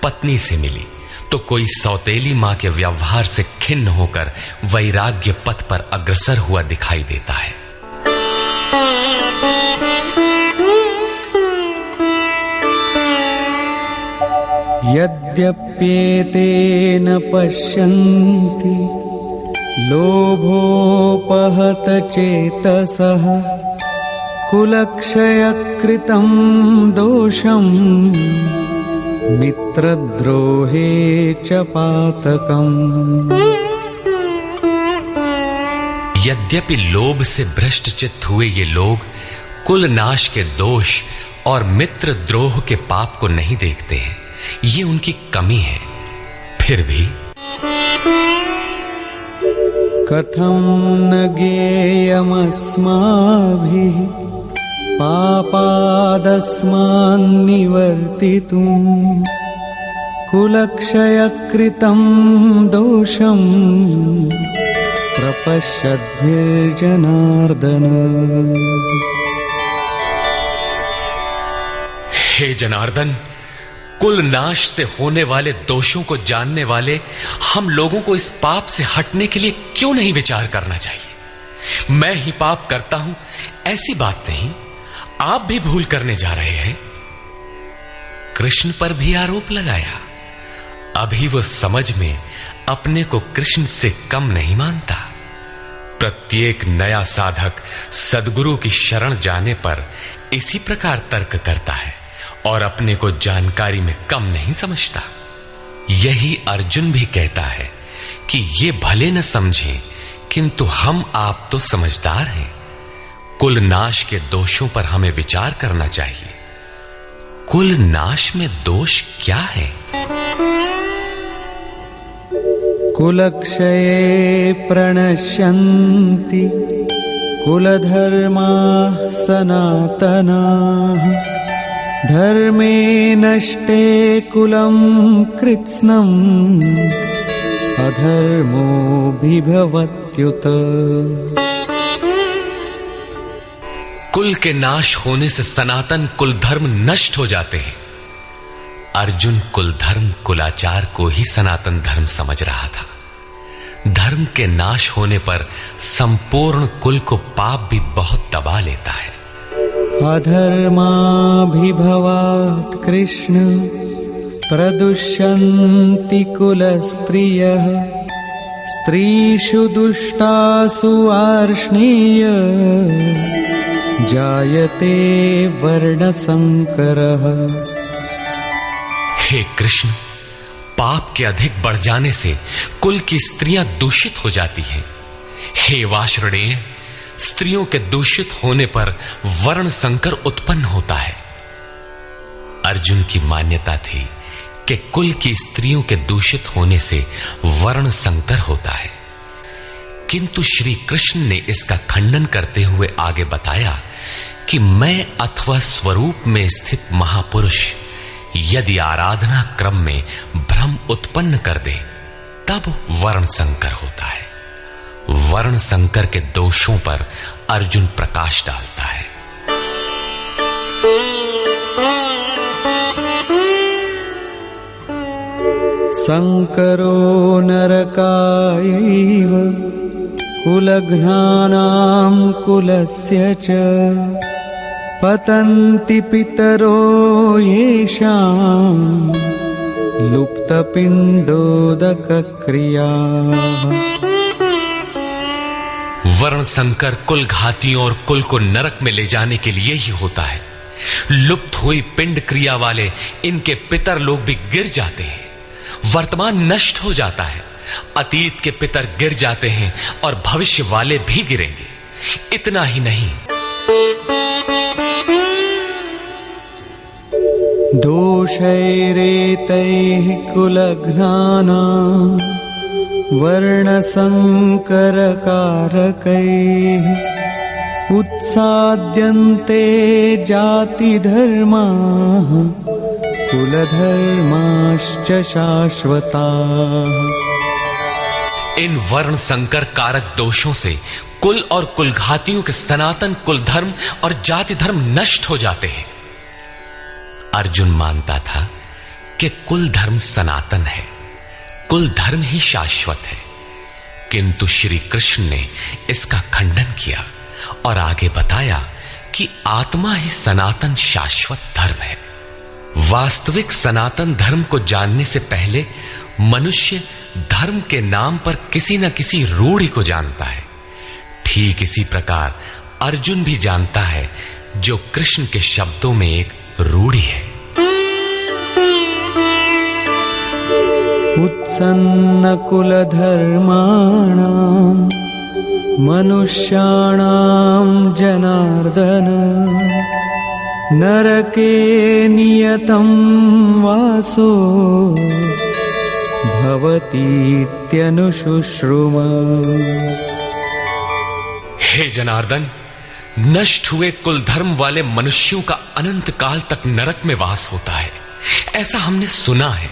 पत्नी से मिली, तो कोई सौतेली मां के व्यवहार से खिन्न होकर वैराग्य पथ पर अग्रसर हुआ दिखाई देता है। यद्यप्येतेन पश्यन्ति लोभोपहत चेतसः कुलक्षयकृतं दोषम् मित्रद्रोहे च पातकम्। यद्यपि लोभ से भ्रष्ट चित्त हुए ये लोग कुल नाश के दोष और मित्र द्रोह के पाप को नहीं देखते हैं। ये उनकी कमी है। फिर भी कथं न ज्ञेयमस्माभिः पापादस्मान्निवर्तितुम् कुलक्षयकृतं दोषम् प्रपश्यद्भिर्जनार्दन। हे जनार्दन, कुल नाश से होने वाले दोषों को जानने वाले हम लोगों को इस पाप से हटने के लिए क्यों नहीं विचार करना चाहिए? मैं ही पाप करता हूं ऐसी बात नहीं, आप भी भूल करने जा रहे हैं। कृष्ण पर भी आरोप लगाया। अभी वो समझ में अपने को कृष्ण से कम नहीं मानता। प्रत्येक नया साधक सद्गुरु की शरण जाने पर इसी प्रकार तर्क करता है और अपने को जानकारी में कम नहीं समझता। यही अर्जुन भी कहता है कि ये भले न समझें, किंतु हम आप तो समझदार हैं। कुल नाश के दोषों पर हमें विचार करना चाहिए। कुल नाश में दोष क्या है? कुलक्षये प्रणश्यन्ति कुलधर्माः सनातनाः। धर्मे नष्टे कुलं कृत्स्नम् अधर्मोऽभिभवत्युत। कुल के नाश होने से सनातन कुल धर्म नष्ट हो जाते हैं। अर्जुन कुल धर्म कुलाचार को ही सनातन धर्म समझ रहा था। धर्म के नाश होने पर संपूर्ण कुल को पाप भी बहुत दबा लेता है। अधर्माभिभवात् कृष्ण प्रदुष्यन्ति कुलस्त्रियः। स्त्रीषु दुष्टासु वार्ष्णेय जायते वर्णसंकरः। हे कृष्ण, पाप के अधिक बढ़ जाने से कुल की स्त्रियां दूषित हो जाती हैं। हे वार्ष्णेय, स्त्रियों के दूषित होने पर वर्ण संकर उत्पन्न होता है। अर्जुन की मान्यता थी कि कुल की स्त्रियों के दूषित होने से वर्ण संकर होता है, किंतु श्री कृष्ण ने इसका खंडन करते हुए आगे बताया कि मैं अथवा स्वरूप में स्थित महापुरुष यदि आराधना क्रम में भ्रम उत्पन्न कर दे तब वर्ण संकर होता है। वर्ण संकर के दोषों पर अर्जुन प्रकाश डालता है। संकरो नरकायैव कुलघ्नानां कुलस्य च। पतन्ति पितरो येषां लुप्तपिण्डोदकक्रियाः। वर्ण संकर कुल घातियों और कुल को नरक में ले जाने के लिए ही होता है। लुप्त हुई पिंड क्रिया वाले इनके पितर लोग भी गिर जाते हैं। वर्तमान नष्ट हो जाता है, अतीत के पितर गिर जाते हैं और भविष्य वाले भी गिरेंगे। इतना ही नहीं, दोषैरेतैः कुलघ्नानां वर्णसंकरकारकैः उत्साद्यन्ते जातिधर्माः कुलधर्माश्च शाश्वताः। इन वर्ण संकर कारक दोषों से कुल और कुलघातियों के सनातन कुल धर्म और जाति धर्म नष्ट हो जाते हैं। अर्जुन मानता था कि कुल धर्म सनातन है, कुल धर्म ही शाश्वत है, किंतु श्री कृष्ण ने इसका खंडन किया और आगे बताया कि आत्मा ही सनातन शाश्वत धर्म है। वास्तविक सनातन धर्म को जानने से पहले मनुष्य धर्म के नाम पर किसी न किसी रूढ़ि को जानता है। ठीक इसी प्रकार अर्जुन भी जानता है, जो कृष्ण के शब्दों में एक रूढ़ि है। उत्सन्न कुलधर्माणां मनुष्याणां जनार्दन। नरके नियतं वासो भवतीत्यनुशुश्रुम। हे जनार्दन, नष्ट हुए कुल धर्म वाले मनुष्यों का अनंत काल तक नरक में वास होता है, ऐसा हमने सुना है।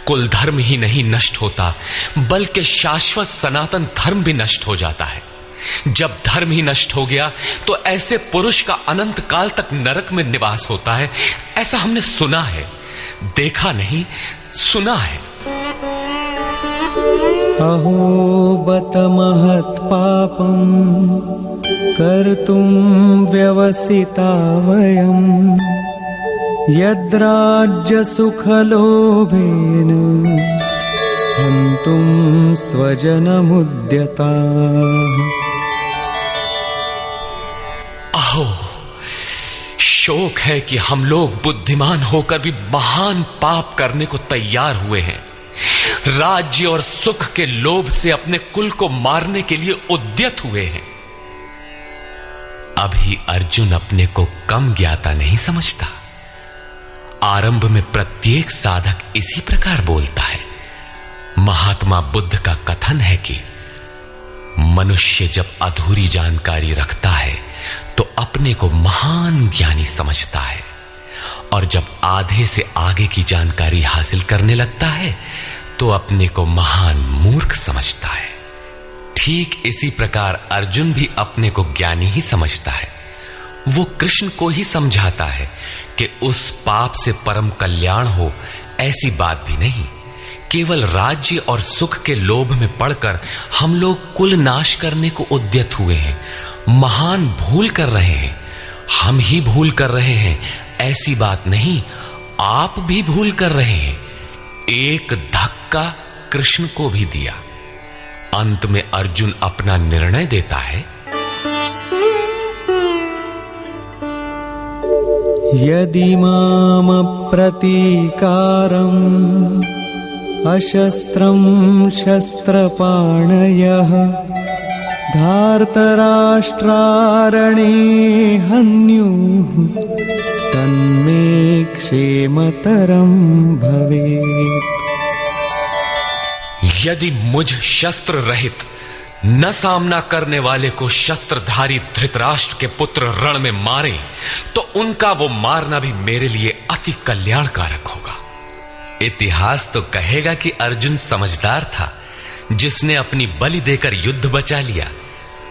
कुल धर्म ही नहीं नष्ट होता, बल्कि शाश्वत सनातन धर्म भी नष्ट हो जाता है। जब धर्म ही नष्ट हो गया तो ऐसे पुरुष का अनंत काल तक नरक में निवास होता है। ऐसा हमने सुना है, देखा नहीं, सुना है। अहो बत महत् पापं कर्तुं व्यवसिता वयं यद्राज्य सुखलोभेन हन्तुं स्वजनमुद्यता। अहो, शोक है कि हम लोग बुद्धिमान होकर भी महान पाप करने को तैयार हुए हैं। राज्य और सुख के लोभ से अपने कुल को मारने के लिए उद्यत हुए हैं। अभी अर्जुन अपने को कम ज्ञाता नहीं समझता। आरंभ में प्रत्येक साधक इसी प्रकार बोलता है। महात्मा बुद्ध का कथन है कि मनुष्य जब अधूरी जानकारी रखता है तो अपने को महान ज्ञानी समझता है, और जब आधे से आगे की जानकारी हासिल करने लगता है तो अपने को महान मूर्ख समझता है। ठीक इसी प्रकार अर्जुन भी अपने को ज्ञानी ही समझता है। वो कृष्ण को ही समझाता है कि उस पाप से परम कल्याण हो, ऐसी बात भी नहीं। केवल राज्य और सुख के लोभ में पड़कर हम लोग कुल नाश करने को उद्यत हुए हैं। महान भूल कर रहे हैं। हम ही भूल कर रहे हैं, ऐसी बात नहीं, आप भी भूल कर रहे हैं। एक धक्का कृष्ण को भी दिया। अंत में अर्जुन अपना निर्णय देता है। यदि माम प्रतीकारम् अशस्त्रं शस्त्रपाणयः धार्तराष्ट्रारणे हन्युः तन्मे क्षेमतरं भवेत्। यदि मुझ शस्त्र रहित न सामना करने वाले को शस्त्रधारी धृतराष्ट्र के पुत्र रण में मारे तो उनका वो मारना भी मेरे लिए अति कल्याणकारक होगा। इतिहास तो कहेगा कि अर्जुन समझदार था, जिसने अपनी बलि देकर युद्ध बचा लिया।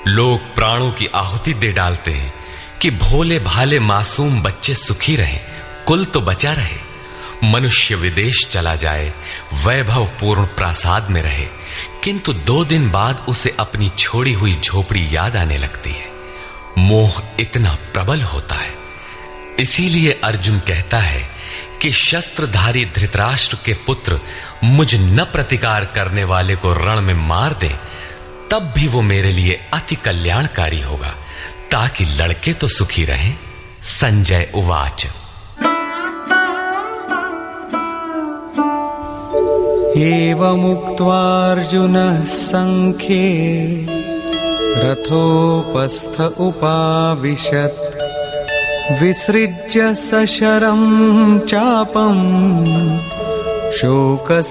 लोग प्राणों की आहुति दे डालते हैं कि भोले भाले मासूम बच्चे सुखी रहें, कुल तो बचा रहे। मनुष्य विदेश चला जाए, वैभव पूर्ण प्रासाद में रहे, किंतु 2 दिन बाद उसे अपनी छोड़ी हुई झोपड़ी याद आने लगती है। मोह इतना प्रबल होता है। इसीलिए अर्जुन कहता है कि शस्त्रधारी धृतराष्ट्र के पुत्र मुझ न प्रतिकार करने वाले को रण में मार दें, तब भी वो मेरे लिए अति कल्याणकारी होगा, ताकि लड़के तो सुखी रहें। संजय उवाच। एवमुक्त्वा अर्जुनः संख्ये रथोपस्थ उपाविशत् विसृज्य सशरं चापं शोकसंविघ्नमानसः।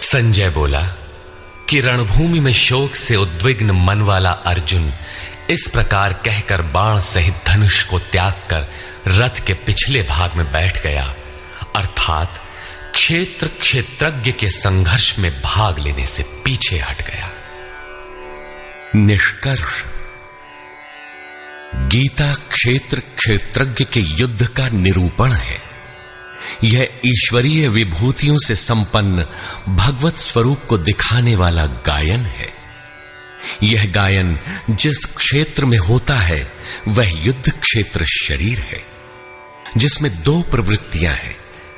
संजय बोला कि रणभूमि में शोक से उद्विग्न मन वाला अर्जुन इस प्रकार कहकर बाण सहित धनुष को त्याग कर रथ के पिछले भाग में बैठ गया, अर्थात क्षेत्र क्षेत्रज्ञ के संघर्ष में भाग लेने से पीछे हट गया। निष्कर्ष, गीता क्षेत्र क्षेत्रज्ञ के युद्ध का निरूपण है। यह ईश्वरीय विभूतियों से संपन्न भगवत स्वरूप को दिखाने वाला गायन है। यह गायन जिस क्षेत्र में होता है वह युद्ध क्षेत्र शरीर है, जिसमें 2 प्रवृत्तियां हैं,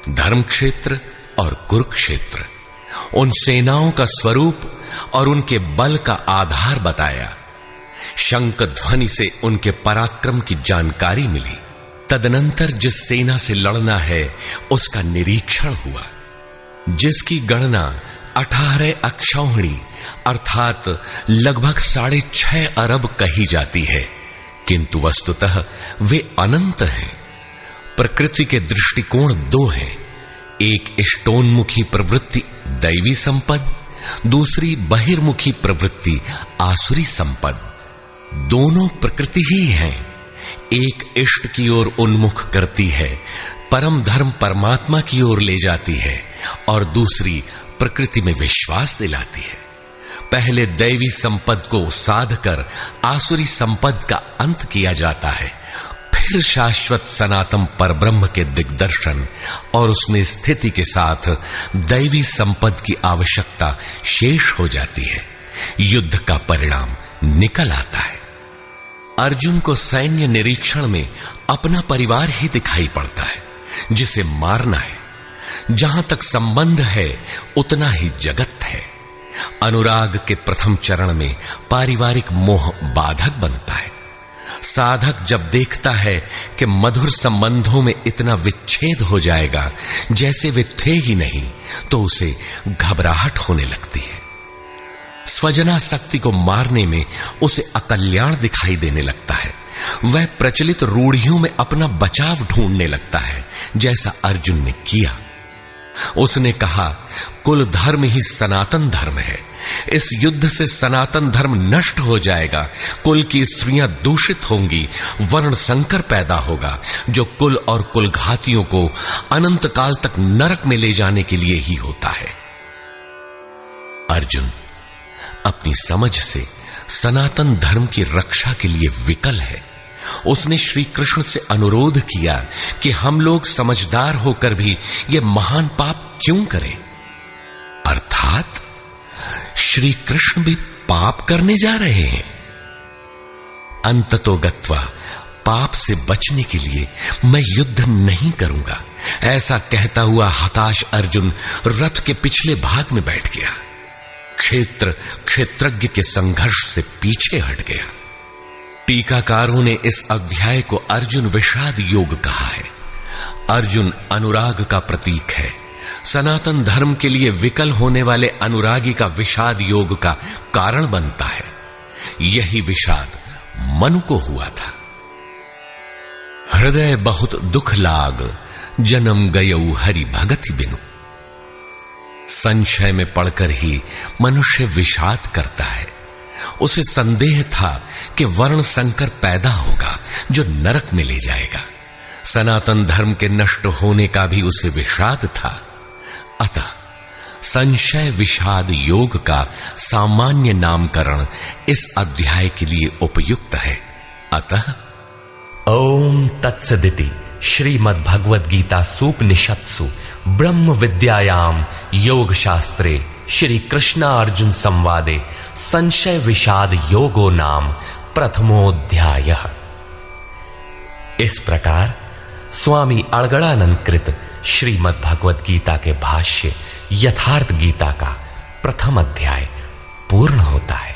धर्म क्षेत्र और कुरुक्षेत्र। उन सेनाओं का स्वरूप और उनके बल का आधार बताया। शंख ध्वनि से उनके पराक्रम की जानकारी मिली। तदनंतर जिस सेना से लड़ना है उसका निरीक्षण हुआ, जिसकी गणना 18 अक्षौहिणी अर्थात लगभग 6.5 अरब कही जाती है, किंतु वस्तुतः वे अनंत हैं। प्रकृति के दृष्टिकोण 2 हैं, एक इष्टोन्मुखी प्रवृत्ति दैवी संपद, दूसरी बहिर्मुखी प्रवृत्ति आसुरी संपद। दोनों प्रकृति ही हैं। एक इष्ट की ओर उन्मुख करती है परम धर्म परमात्मा की ओर ले जाती है और दूसरी प्रकृति में विश्वास दिलाती है। पहले दैवी संपद को साध कर आसुरी संपद का अंत किया जाता है, फिर शाश्वत सनातन परब्रह्म के दिग्दर्शन और उसमें स्थिति के साथ दैवी संपद की आवश्यकता शेष हो जाती है। युद्ध का परिणाम निकल आता है। अर्जुन को सैन्य निरीक्षण में अपना परिवार ही दिखाई पड़ता है, जिसे मारना है। जहां तक संबंध है उतना ही जगत है। अनुराग के प्रथम चरण में पारिवारिक मोह बाधक बनता है। साधक जब देखता है कि मधुर संबंधों में इतना विच्छेद हो जाएगा जैसे वे थे ही नहीं, तो उसे घबराहट होने लगती है। स्वजना शक्ति को मारने में उसे अकल्याण दिखाई देने लगता है। वह प्रचलित रूढ़ियों में अपना बचाव ढूंढने लगता है, जैसा अर्जुन ने किया। उसने कहा, कुल धर्म ही सनातन धर्म है। इस युद्ध से सनातन धर्म नष्ट हो जाएगा। कुल की स्त्रियां दूषित होंगी, वर्ण संकर पैदा होगा, जो कुल और कुलघातियों को अनंत काल तक नरक में ले जाने के लिए ही होता है। अर्जुन अपनी समझ से सनातन धर्म की रक्षा के लिए विकल है। उसने श्री कृष्ण से अनुरोध किया कि हम लोग समझदार होकर भी ये महान पाप क्यों करें। अर्थात श्री कृष्ण भी पाप करने जा रहे हैं। अंततो गत्वा पाप से बचने के लिए मैं युद्ध नहीं करूंगा, ऐसा कहता हुआ हताश अर्जुन रथ के पिछले भाग में बैठ गया। क्षेत्रज्ञ के संघर्ष से पीछे हट गया। टीकाकारों ने इस अध्याय को अर्जुन विषाद योग कहा है। अर्जुन अनुराग का प्रतीक है। सनातन धर्म के लिए विकल होने वाले अनुरागी का विषाद योग का कारण बनता है। यही विषाद मनु को हुआ था। हृदय बहुत दुख लाग, जन्म गयऊ हरि भगति बिनु। संशय में पड़कर ही मनुष्य विषाद करता है। उसे संदेह था कि वर्ण संकर पैदा होगा जो नरक में ले जाएगा। सनातन धर्म के नष्ट होने का भी उसे विषाद था। अतः संशय विषाद योग का सामान्य नामकरण इस अध्याय के लिए उपयुक्त है। अतः ओम तत्सदिति श्रीमद् भगवद गीता सूपनिषत्सु ब्रह्म विद्यायाम योग शास्त्रे श्री कृष्णार्जुन संवादे संशय विषाद योगो नाम प्रथमोऽध्यायः। इस प्रकार स्वामी अड़गड़ानंद कृत श्रीमद् भगवद गीता के भाष्य यथार्थ गीता का प्रथम अध्याय पूर्ण होता है।